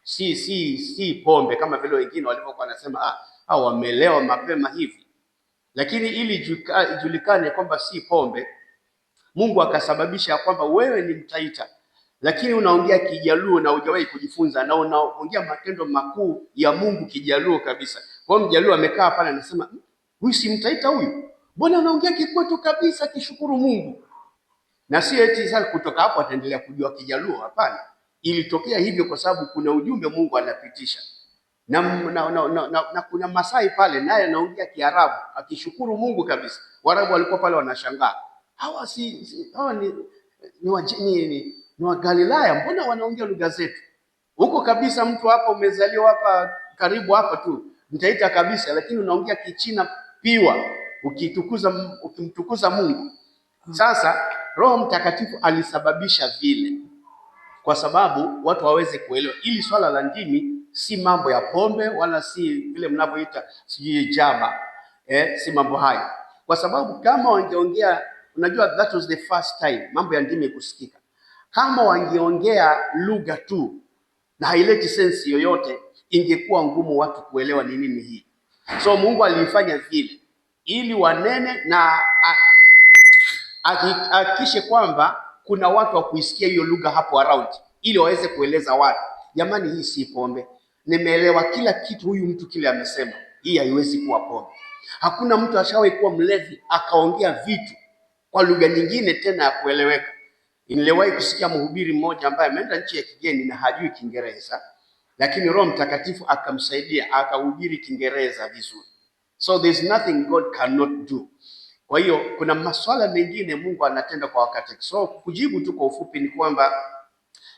si pombe kama vile wengine walivyokuwa wanasema au wamelewa mapema hivi. Lakini ili ijulikane kwamba si pombe, Mungu akasababisha kwamba wewe ni Mtaita, lakini unaongea Kijaluo na hujawahi kujifunza, na unaongea matendo makuu ya Mungu Kijaluo kabisa. Kwa hiyo Mjaluo amekaa pale anasema, huyu si Mtaita huyu? mbona anaongea kikwetu kabisa, kishukuru Mungu. Na si eti sasa kutoka hapo ataendelea kujua Kijaluo, hapana. Ilitokea hivyo kwa sababu kuna ujumbe Mungu anapitisha. Na kuna Masai pale naye anaongea Kiarabu akishukuru Mungu kabisa. Waarabu walikuwa pale wanashangaa. Hawa ni wa Galilaya, mbona wanaongea lugha zetu? Huko kabisa mtu hapa umezaliwa hapa karibu hapa tu, mtaita kabisa, lakini unaongea Kichina piwa ukimtukuza Mungu. Sasa Roho Mtakatifu alisababisha vile kwa sababu watu waweze kuelewa ili swala la ndimi si mambo ya pombe wala si vile mnavyoita sijui jaba, si mambo hayo. Kwa sababu kama wangeongea, unajua that was the first time mambo ya ndimi kusikika. Kama wangeongea lugha tu na haileti sensi yoyote, ingekuwa ngumu watu kuelewa ni nini hii. So Mungu alifanya vile ili wanene na hakikishe kwamba kuna watu wa kuisikia hiyo lugha hapo around, ili waweze kueleza watu, jamani, hii si pombe, nimeelewa kila kitu huyu mtu kile amesema, hii haiwezi kuwa pombe. Hakuna mtu ashawahi kuwa mlevi akaongea vitu kwa lugha nyingine tena ya kueleweka. Niliwahi kusikia mhubiri mmoja ambaye ameenda nchi ya kigeni na hajui Kiingereza, lakini Roho Mtakatifu akamsaidia akahubiri Kiingereza vizuri. So there's nothing God cannot do. Kwa hiyo kuna masuala mengine Mungu anatenda kwa wakati. So kujibu tu kwa ufupi ni kwamba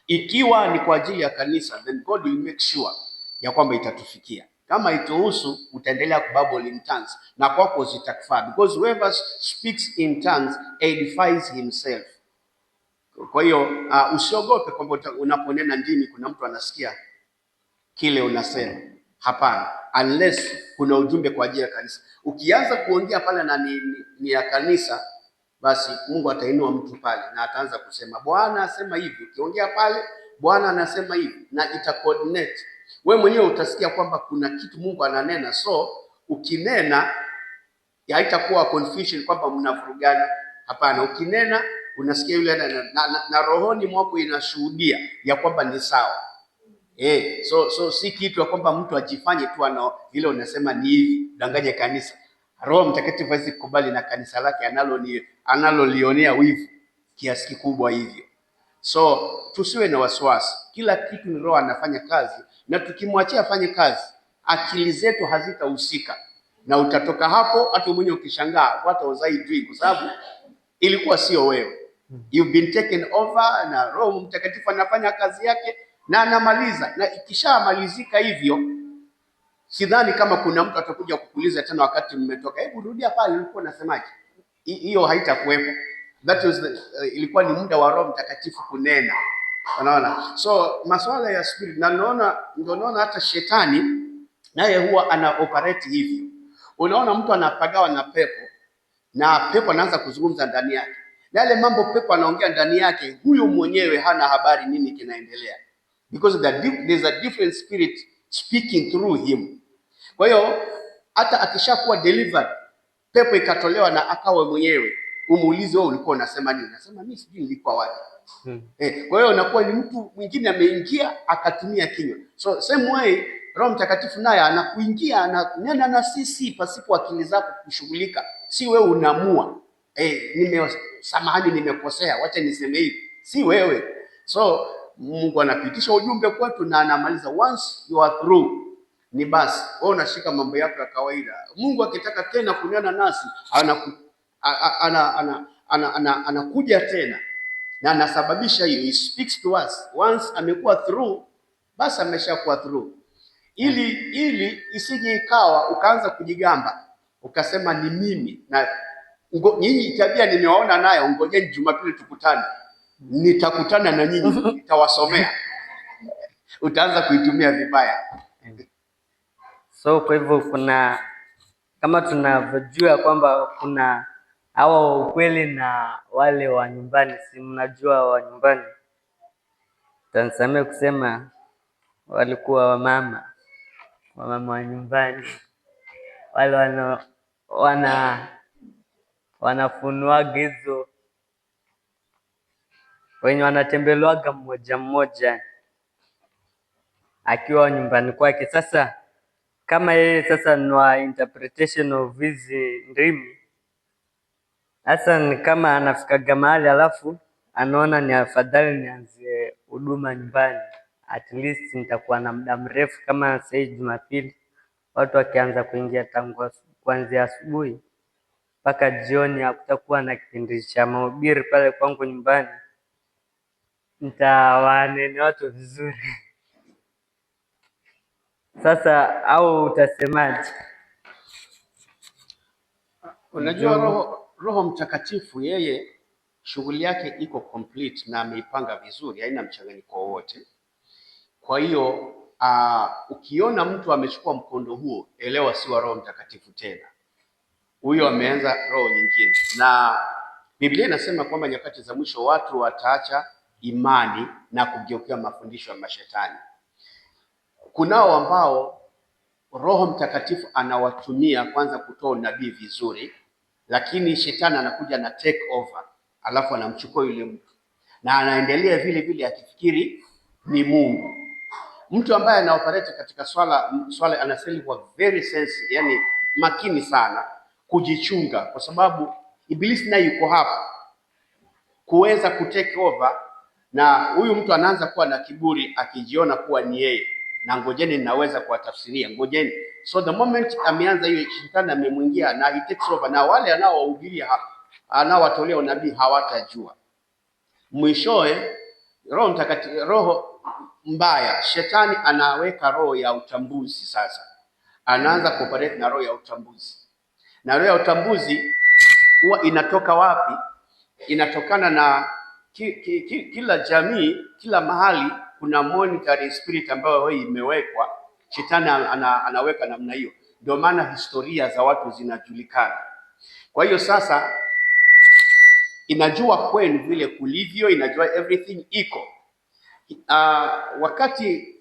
ikiwa ni kwa ajili ya kanisa, then God will make sure ya kwamba itatufikia. Kama ituhusu, utaendelea kubabble in tongues na kwako zitakufaa, because whoever speaks in tongues edifies himself. Kwa hiyo usiogope kwamba unaponena ndimi kuna mtu anasikia kile unasema. Hapana, unless kuna ujumbe kwa ajili ya kanisa. Ukianza kuongea pale na ni ya kanisa, basi Mungu atainua mtu pale na ataanza kusema Bwana asema hivi. Ukiongea pale Bwana anasema hivi na ita coordinate. Wewe mwenyewe utasikia kwamba kuna kitu Mungu ananena, so ukinena haitakuwa confusion kwamba mnavurugana. Hapana, ukinena unasikia yule na rohoni mwako inashuhudia ya kwamba ni sawa. So si kitu ya kwamba mtu ajifanye tu ana vile unasema ni hivi, danganye kanisa. Roho Mtakatifu hawezi kukubali na kanisa lake analolionea wivu kiasi kikubwa hivyo. So tusiwe na wasiwasi, kila kitu ni Roho anafanya kazi, na tukimwachia afanye kazi, akili zetu hazitahusika, na utatoka hapo hata mwenyewe ukishangaa what was I doing, kwa sababu ilikuwa sio wewe. You've been taken over na Roho Mtakatifu anafanya kazi yake na anamaliza, na ikishamalizika hivyo, sidhani kama kuna mtu atakuja kukuuliza tena wakati mmetoka, hebu rudia pale ulikuwa unasemaje. Hiyo haitakuwepo. That was ilikuwa ni muda wa Roho Mtakatifu kunena. Unaona? So masuala ya spirit, na naona hata shetani naye huwa ana operate hivyo. Unaona mtu anapagawa na pepo na pepo anaanza kuzungumza ndani yake, na yale mambo pepo anaongea ndani yake, huyo mwenyewe hana habari nini kinaendelea, because there's a different spirit speaking through him. Kwa hiyo hata akishakuwa delivered, pepo ikatolewa na akawa mwenyewe, umuulize wewe ulikuwa unasema nini? Nasema mimi sijui nilikuwa wapi. Kwa hiyo unakuwa ni mtu mwingine ameingia akatumia kinywa. So same way Roho Mtakatifu naye anakuingia, ananena na sisi pasipo akili zako kushughulika. Si wewe unaamua samahani nimekosea, wacha niseme hivi. Si wewe. So Mungu anapitisha ujumbe kwetu na anamaliza. Once you are through, ni basi wewe unashika mambo yako ya kawaida. Mungu akitaka tena kunena nasi anakuja tena na anasababisha hiyo. He speaks to us. Once amekuwa through, basi ameshakuwa through. Ili isije ikawa ukaanza kujigamba ukasema ni mimi na nyinyi tabia nimewaona nayo, ngojeni Jumapili tukutane, nitakutana na nyinyi, nitawasomea. Utaanza kuitumia vibaya. So kwa hivyo kuna kama tunavyojua kwamba kuna hawa ukweli na wale wa nyumbani. Si mnajua wa nyumbani, tansamee kusema walikuwa wamama wa nyumbani, wale wanafunuaga hizo, wenye wanatembelewaga mmoja mmoja akiwa nyumbani kwake. Sasa kama yeye sasa ni wa interpretation of hizi ndimi, Sasa ni kama anafikaga mahali alafu anaona ni afadhali nianzie huduma nyumbani, at least nitakuwa na muda mrefu. Kama sasa hivi Jumapili watu wakianza kuingia tangu kuanzia asubuhi mpaka jioni, hakutakuwa na kipindi cha mahubiri pale kwangu nyumbani, nitawanene watu vizuri. Sasa au utasemaje? Unajua Roho Mtakatifu yeye shughuli yake iko complete na ameipanga vizuri, haina mchanganyiko wowote. Kwa hiyo ukiona mtu amechukua mkondo huo, elewa si wa Roho Mtakatifu tena, huyo ameanza roho nyingine. Na Biblia inasema kwamba nyakati za mwisho watu wataacha imani na kugeukia mafundisho ya mashetani. Kunao ambao Roho Mtakatifu anawatumia kwanza kutoa unabii vizuri, lakini shetani anakuja na take over, alafu anamchukua yule mtu na anaendelea vile vile akifikiri ni Mungu. Mtu ambaye anaoperate katika swala anastahili kuwa very sensitive, yani makini sana, kujichunga, kwa sababu Ibilisi naye yuko hapa kuweza kutake over, na huyu mtu anaanza kuwa na kiburi akijiona kuwa ni yeye, na ngojeni ninaweza kuwatafsiria, ngojeni. So the moment ameanza hiyo, shetani amemwingia na he takes over, na wale anaowahubiria anaowatolea unabii hawatajua. Mwishowe Roho Mtakatifu, roho mbaya, shetani anaweka roho ya utambuzi. Sasa anaanza kuoperate na roho ya utambuzi, na roho ya utambuzi huwa inatoka wapi? Inatokana na kila jamii, kila mahali kuna monitoring spirit ambayo imewekwa. Shetani anaweka namna hiyo, ndio maana historia za watu zinajulikana. Kwa hiyo sasa inajua kwenu vile kulivyo, inajua everything iko. Wakati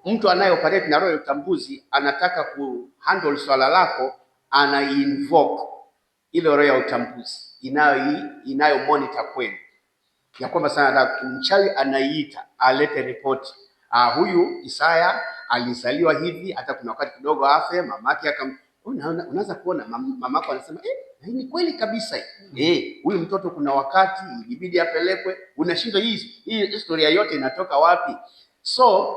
mtu anayeoperate na roho ya utambuzi anataka kuhandle swala lako, ana invoke ile roho ya utambuzi inayo monitor kwenu, ya kwamba sana mchawi anaiita alete report. Huyu Isaya alizaliwa hivi, hata kuna wakati kidogo afe, mamake unaweza kuona mamako anasema ni kweli kabisa huyu mtoto kuna wakati ilibidi apelekwe. Unashindwa hii historia yote inatoka wapi? So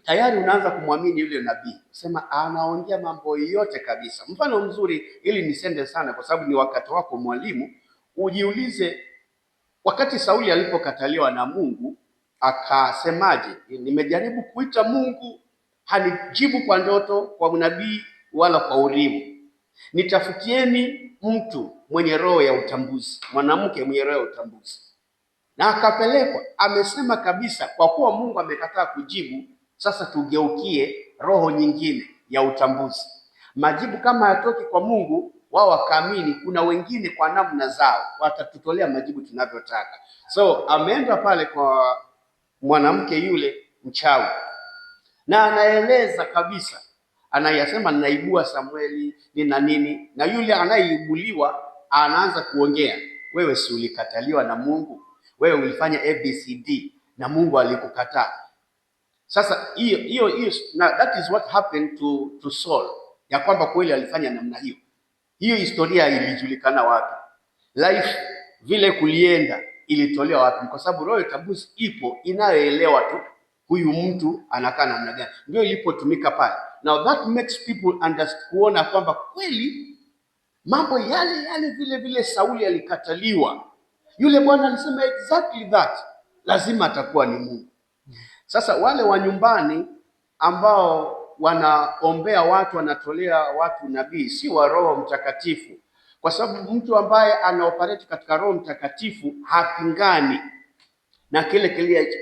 tayari unaanza kumwamini yule nabii, sema anaongea mambo yote kabisa. Mfano mzuri, ili nisende sana kwa sababu ni wakati wako mwalimu, ujiulize wakati Sauli alipokataliwa na Mungu akasemaje? Nimejaribu kuita Mungu hanijibu kwa ndoto, kwa unabii wala kwa Urimu. Nitafutieni mtu mwenye roho ya utambuzi, mwanamke mwenye roho ya utambuzi. Na akapelekwa. Amesema kabisa, kwa kuwa Mungu amekataa kujibu, sasa tugeukie roho nyingine ya utambuzi. Majibu kama hayatoki kwa Mungu, wao wakaamini kuna wengine kwa namna zao watatutolea majibu tunavyotaka. So ameenda pale kwa mwanamke yule mchawi, na anaeleza kabisa, anayasema ninaibua Samueli nina nini, na yule anayeibuliwa anaanza kuongea, wewe si ulikataliwa na Mungu? Wewe ulifanya ABCD na Mungu alikukataa. Sasa hiyo na that is what happened to Saul, ya kwamba kweli alifanya namna hiyo. Hiyo historia ilijulikana wapi? Life vile kulienda ilitolewa wapi? Kwa sababu roho ya utambuzi ipo inayoelewa tu huyu mtu anakaa namna gani, ndio ilipotumika pale. Now that makes people understand, kuona kwamba kweli mambo yale vile vile Sauli alikataliwa, yule bwana alisema exactly that, lazima atakuwa ni Mungu. Sasa wale wa nyumbani ambao wanaombea watu, wanatolea watu nabii, si wa Roho Mtakatifu, kwa sababu mtu ambaye anaoperate katika Roho Mtakatifu hapingani na kile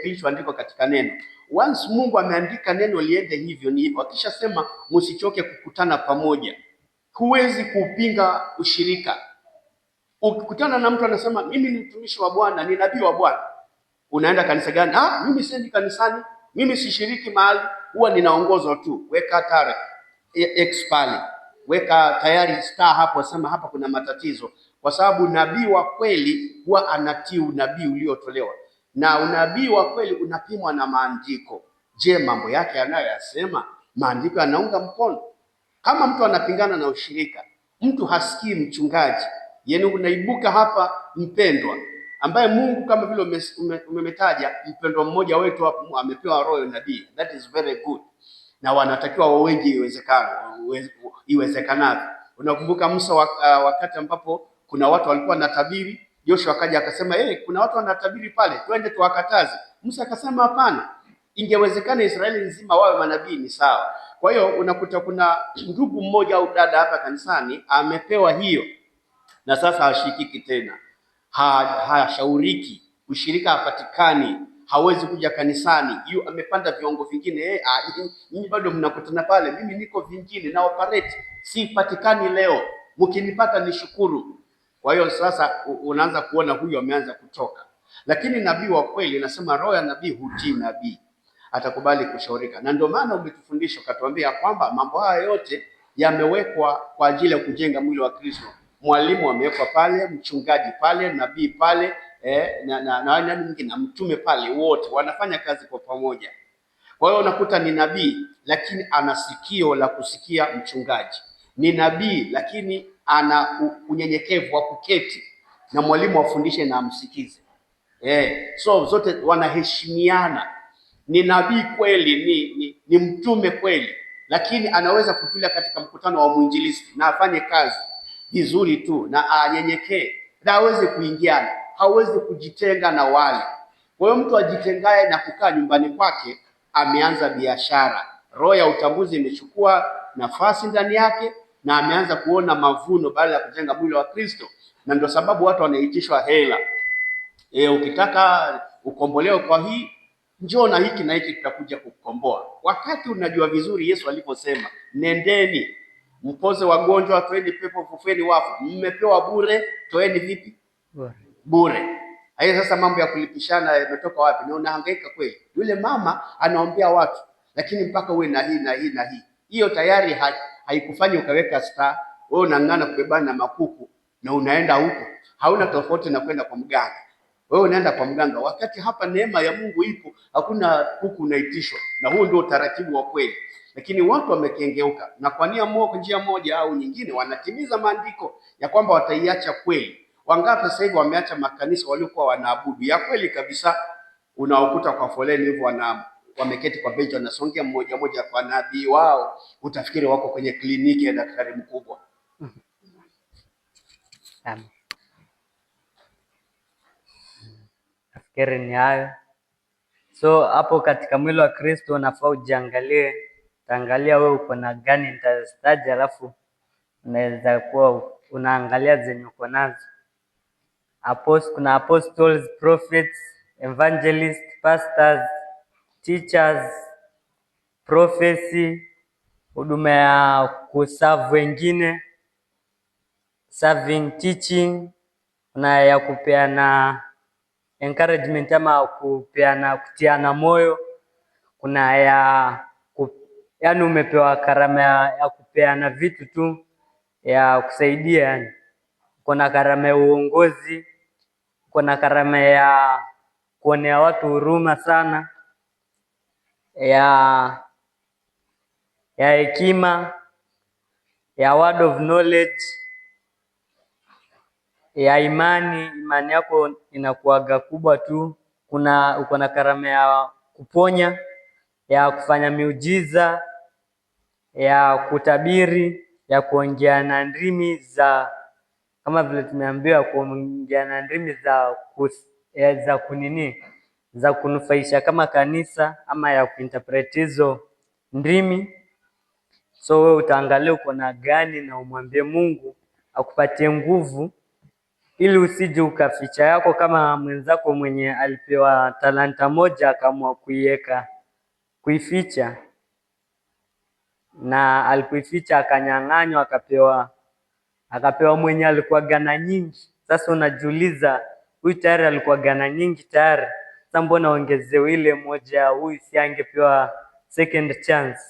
kilichoandikwa katika neno. Once Mungu ameandika neno liende hivyo ni hivyo. Akishasema msichoke kukutana pamoja, huwezi kupinga ushirika. Ukikutana na mtu anasema mimi ni mtumishi wa Bwana, ni nabii wa Bwana, unaenda kanisa gani? Mimi siendi kanisani, mimi sishiriki mahali, huwa ninaongozwa tu. Weka tarehe X pale, weka tayari star hapo, sema hapa kuna matatizo, kwa sababu nabii wa kweli huwa anatii unabii uliotolewa, na unabii wa kweli unapimwa na maandiko. Je, mambo yake anayoyasema maandiko yanaunga mkono? Kama mtu anapingana na ushirika, mtu hasikii mchungaji, Yaani unaibuka hapa mpendwa, ambaye Mungu kama vile umemetaja mpendwa mmoja wetu hapo amepewa roho ya nabii. That is very good, na wanatakiwa wawengi iwezekanavyo. Unakumbuka Musa wakati ambapo kuna watu walikuwa wanatabiri, Joshua akaja akasema kuna watu wanatabiri pale, twende tuwakataze. Musa akasema hapana, ingewezekana Israeli nzima wawe manabii ni sawa. Kwa hiyo unakuta kuna ndugu mmoja au dada hapa kanisani amepewa hiyo, na sasa hashikiki tena, hashauriki, ushirika hapatikani, hawezi kuja kanisani, amepanda viwango vingine. Mimi bado mnakutana pale, mimi niko vingine na operate, sipatikani leo, mkinipata nishukuru. Kwa hiyo sasa unaanza kuona huyu ameanza kutoka. Lakini nabii wa kweli, nasema roho ya nabii hutii nabii, atakubali kushaurika. Na ndio maana umetufundisha ukatuambia kwamba mambo haya yote yamewekwa kwa ajili ya kujenga mwili wa Kristo. Mwalimu amewekwa pale, mchungaji pale, nabii pale, na mwingine na mtume pale, wote wanafanya kazi kwa pamoja. Kwa hiyo unakuta ni nabii lakini ana sikio la kusikia mchungaji, ni nabii lakini ana unyenyekevu wa kuketi na mwalimu afundishe na amsikize. So zote wanaheshimiana. Ni nabii kweli, ni mtume kweli, lakini anaweza kutulia katika mkutano wa mwinjilisti na afanye kazi vizuri tu na anyenyekee na aweze kuingiana, hawezi kujitenga na wale. Kwa hiyo mtu ajitengae na kukaa nyumbani kwake ameanza biashara. Roho ya utambuzi imechukua nafasi ndani yake na ameanza kuona mavuno baada ya kujenga mwili wa Kristo, na ndio sababu watu wanaitishwa hela. Ukitaka ukombolewe kwa hii, njoo na hiki na hiki tutakuja kukukomboa. Wakati unajua vizuri Yesu aliposema nendeni mpoze wagonjwa, toeni pepo, fufueni wafu, mmepewa bure, toeni vipi? Bure. Hayo sasa mambo ya kulipishana yametoka wapi? Na unahangaika kweli. Yule mama anaombea watu, lakini mpaka uwe na hii na hii na hii. Hiyo tayari haikufanyi ukaweka star. Wewe unang'ana kubebana na makuku na unaenda huko. Hauna tofauti na kwenda kwa mganga. Wewe unaenda kwa mganga wakati hapa neema ya Mungu ipo, hakuna kuku unaitishwa. Na huo ndio utaratibu wa kweli. Lakini watu wamekengeuka na kwa njia moja au nyingine wanatimiza maandiko ya kwamba wataiacha kweli. Wangapi sasa hivi wameacha makanisa waliokuwa wanaabudu ya kweli kabisa, unaokuta kwa foleni hivyo wameketi kwa benchi wanasongea mmoja mmoja kwa nabii wao, utafikiri wako kwenye kliniki ya daktari mkubwa. Nafikiri ni hayo. So hapo katika mwili wa Kristo unafaa ujiangalie, taangalia wewe uko na gani nitazitaja, alafu unaweza kuwa unaangalia zenye uko nazo. Kuna apostles, prophets, evangelists, pastors, teachers, prophecy, huduma ya kuserve wengine, serving, teaching, na ya kupeana encouragement ama kutiana moyo. Kuna yaani umepewa karama ya kupeana vitu tu ya kusaidia, yani kuna karama ya uongozi, kuna karama ya kuonea watu huruma sana, ya hekima, ya word of knowledge, ya imani yako inakuaga kubwa tu. Uko na karama ya kuponya, ya kufanya miujiza, ya kutabiri, ya kuongea na ndimi kama vile tumeambiwa, kuongea na ndimi za kunufaisha kama kanisa, ama ya kuinterpret hizo ndimi. So wewe utaangalia uko na gani na umwambie Mungu akupatie nguvu, ili usije ukaficha yako kama mwenzako mwenye alipewa talanta moja akaamua kuificha, na alipoificha akanyang'anywa, akapewa mwenye alikuwa gana nyingi. Sasa unajiuliza, huyu tayari alikuwa gana nyingi tayari, sasa mbona ongezewe ile moja? Huyu si angepewa second chance?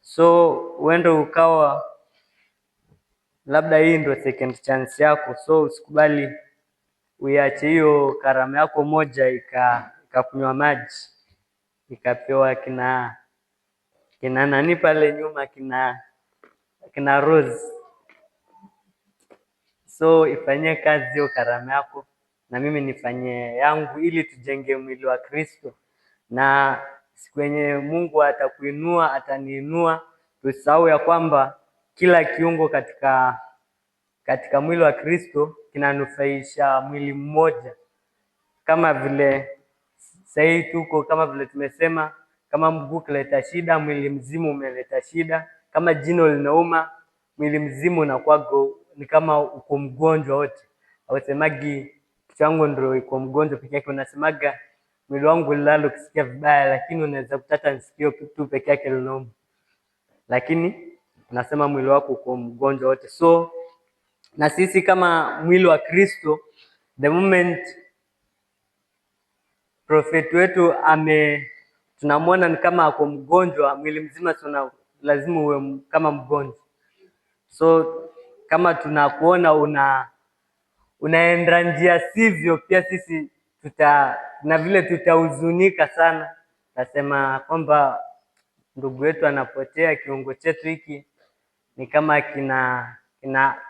So uende ukawa labda hii ndio second chance yako. So usikubali uiache hiyo karama yako moja ikakunywa maji, ikapewa kina nani pale nyuma, kina Rose. So ifanyie kazi hiyo karama yako na mimi nifanye yangu, ili tujenge mwili wa Kristo. Na siku yenye Mungu atakuinua, ataniinua, tusahau ya kwamba kila kiungo katika mwili wa Kristo kinanufaisha mwili mmoja. Kama vile sahii tuko, kama vile tumesema, kama mguu kuleta shida, mwili mzima umeleta shida. Kama jino linauma, mwili mzima unakuwa ni kama uko mgonjwa wote. Hausemagi kichwa yangu ndio iko mgonjwa peke yake, unasemaga mwili wangu lalo kusikia vibaya, lakini unaweza kutata nisikio tu peke yake linauma, lakini unasema mwili wako uko mgonjwa wote. So na sisi kama mwili wa Kristo, the moment prophet wetu tunamwona ni kama ako mgonjwa, mwili mzima lazima uwe kama mgonjwa. So kama tunakuona unaenda njia sivyo, pia sisi na vile tutahuzunika sana. Nasema kwamba ndugu yetu anapotea, kiungo chetu hiki ni kama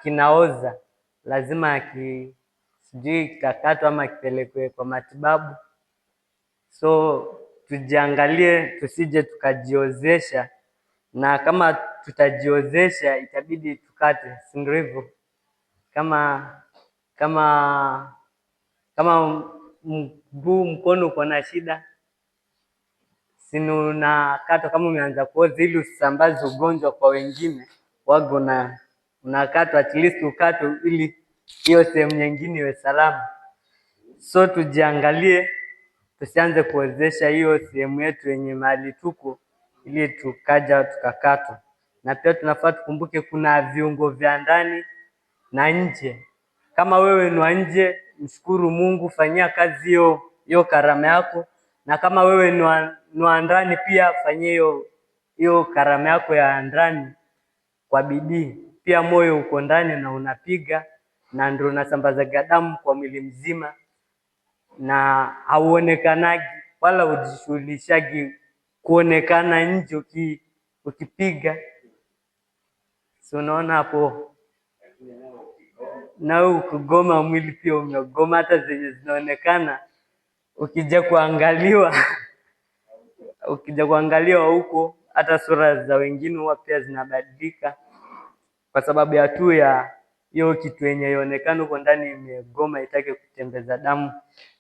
kinaoza, lazima sijui kitakatwa ama kipelekwe kwa matibabu. So tujiangalie, tusije tukajiozesha, na kama tutajiozesha itabidi tukate, si ndio hivyo? Kama mguu, mkono uko na shida, si unakatwa kama umeanza kuoza, ili usisambaze ugonjwa kwa wengine. Wago na unakatwa, at least ukatwe ili hiyo sehemu nyingine iwe salama. So tujiangalie, tusianze kuozesha hiyo sehemu yetu yenye mahali tuko, ili tukaja tukakatwa. Na pia tunafaa tukumbuke kuna viungo vya ndani na nje. Kama wewe ni wa nje, mshukuru Mungu, fanyia kazi hiyo karama yako. Na kama wewe ni wa ndani pia, fanyia hiyo karama yako ya ndani kwa bidii. Pia moyo uko ndani na unapiga, na ndio unasambaza damu kwa mwili mzima, na hauonekanagi wala ujishughulishagi kuonekana nje ukipiga. So unaona hapo, na ukigoma mwili pia umegoma, hata zenye zinaonekana ukija kuangaliwa huko, hata sura za wengine huwa pia zinabadilika, kwa sababu ya tu ya hiyo kitu yenye ionekana huko ndani imegoma, itake kutembeza damu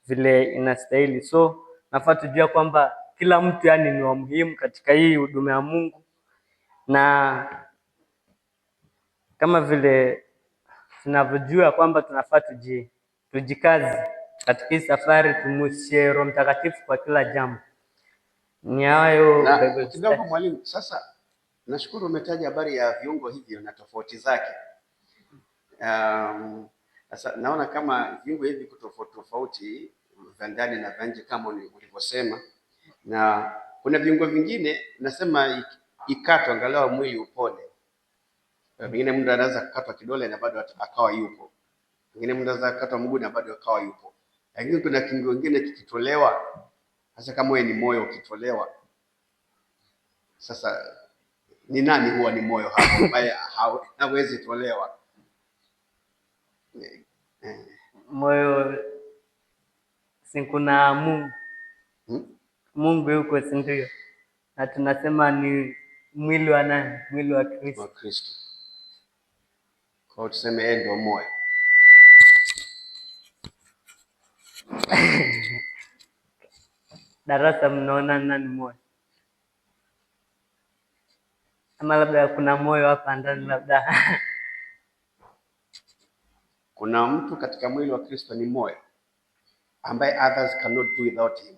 vile inastahili. So nafaa tujua kwamba kila mtu yani ni wa muhimu katika hii huduma ya Mungu, na kama vile tunavyojua kwamba tunafaa tujikazi katika hii safari, tumushie Roho Mtakatifu kwa kila jambo. Ni hayo kidogo mwalimu. Sasa nashukuru umetaja habari ya viungo hivyo na tofauti zake. Sasa naona kama viungo hivi tofauti vya ndani na vya nje kama ulivyosema, na kuna viungo vingine nasema ikatwa angalau mwili upone. Pengine mtu anaweza kukatwa kidole na bado akawa yupo, pengine mtu anaweza kukatwa mguu na bado akawa yupo, lakini kuna kiungo kingine kikitolewa, hasa kama wewe ni moyo ukitolewa, sasa ni nani huwa ni moyo hapo ambaye hawezi tolewa? Moyo si kuna Mungu. Mungu yuko, si ndio? Na tunasema ni mwili wa nani? Mwili wa Kristo. Wa Kristo. Kwa tuseme yeye ndio moyo. Darasa, mnaona nani moyo? Ama labda kuna moyo hapa ndani labda. Kuna mtu katika mwili wa Kristo ni moyo ambaye others cannot do without him.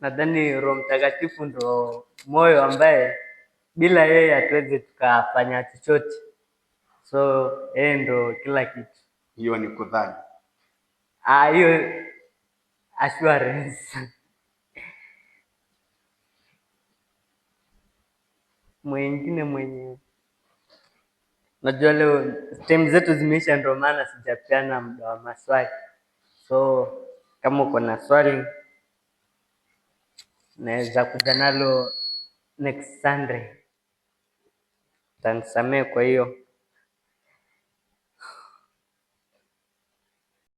Nadhani Roho Mtakatifu ndo moyo ambaye bila yeye hatuwezi tukafanya chochote. So yeye ndo kila kitu. Hiyo ni kudhani. Hiyo assurance. Mwingine mwenye najua leo time zetu zimeisha, ndio maana sijapeana muda wa maswali. So kama uko na swali naweza kuja nalo next Sunday. Tanisamehe kwa hiyo.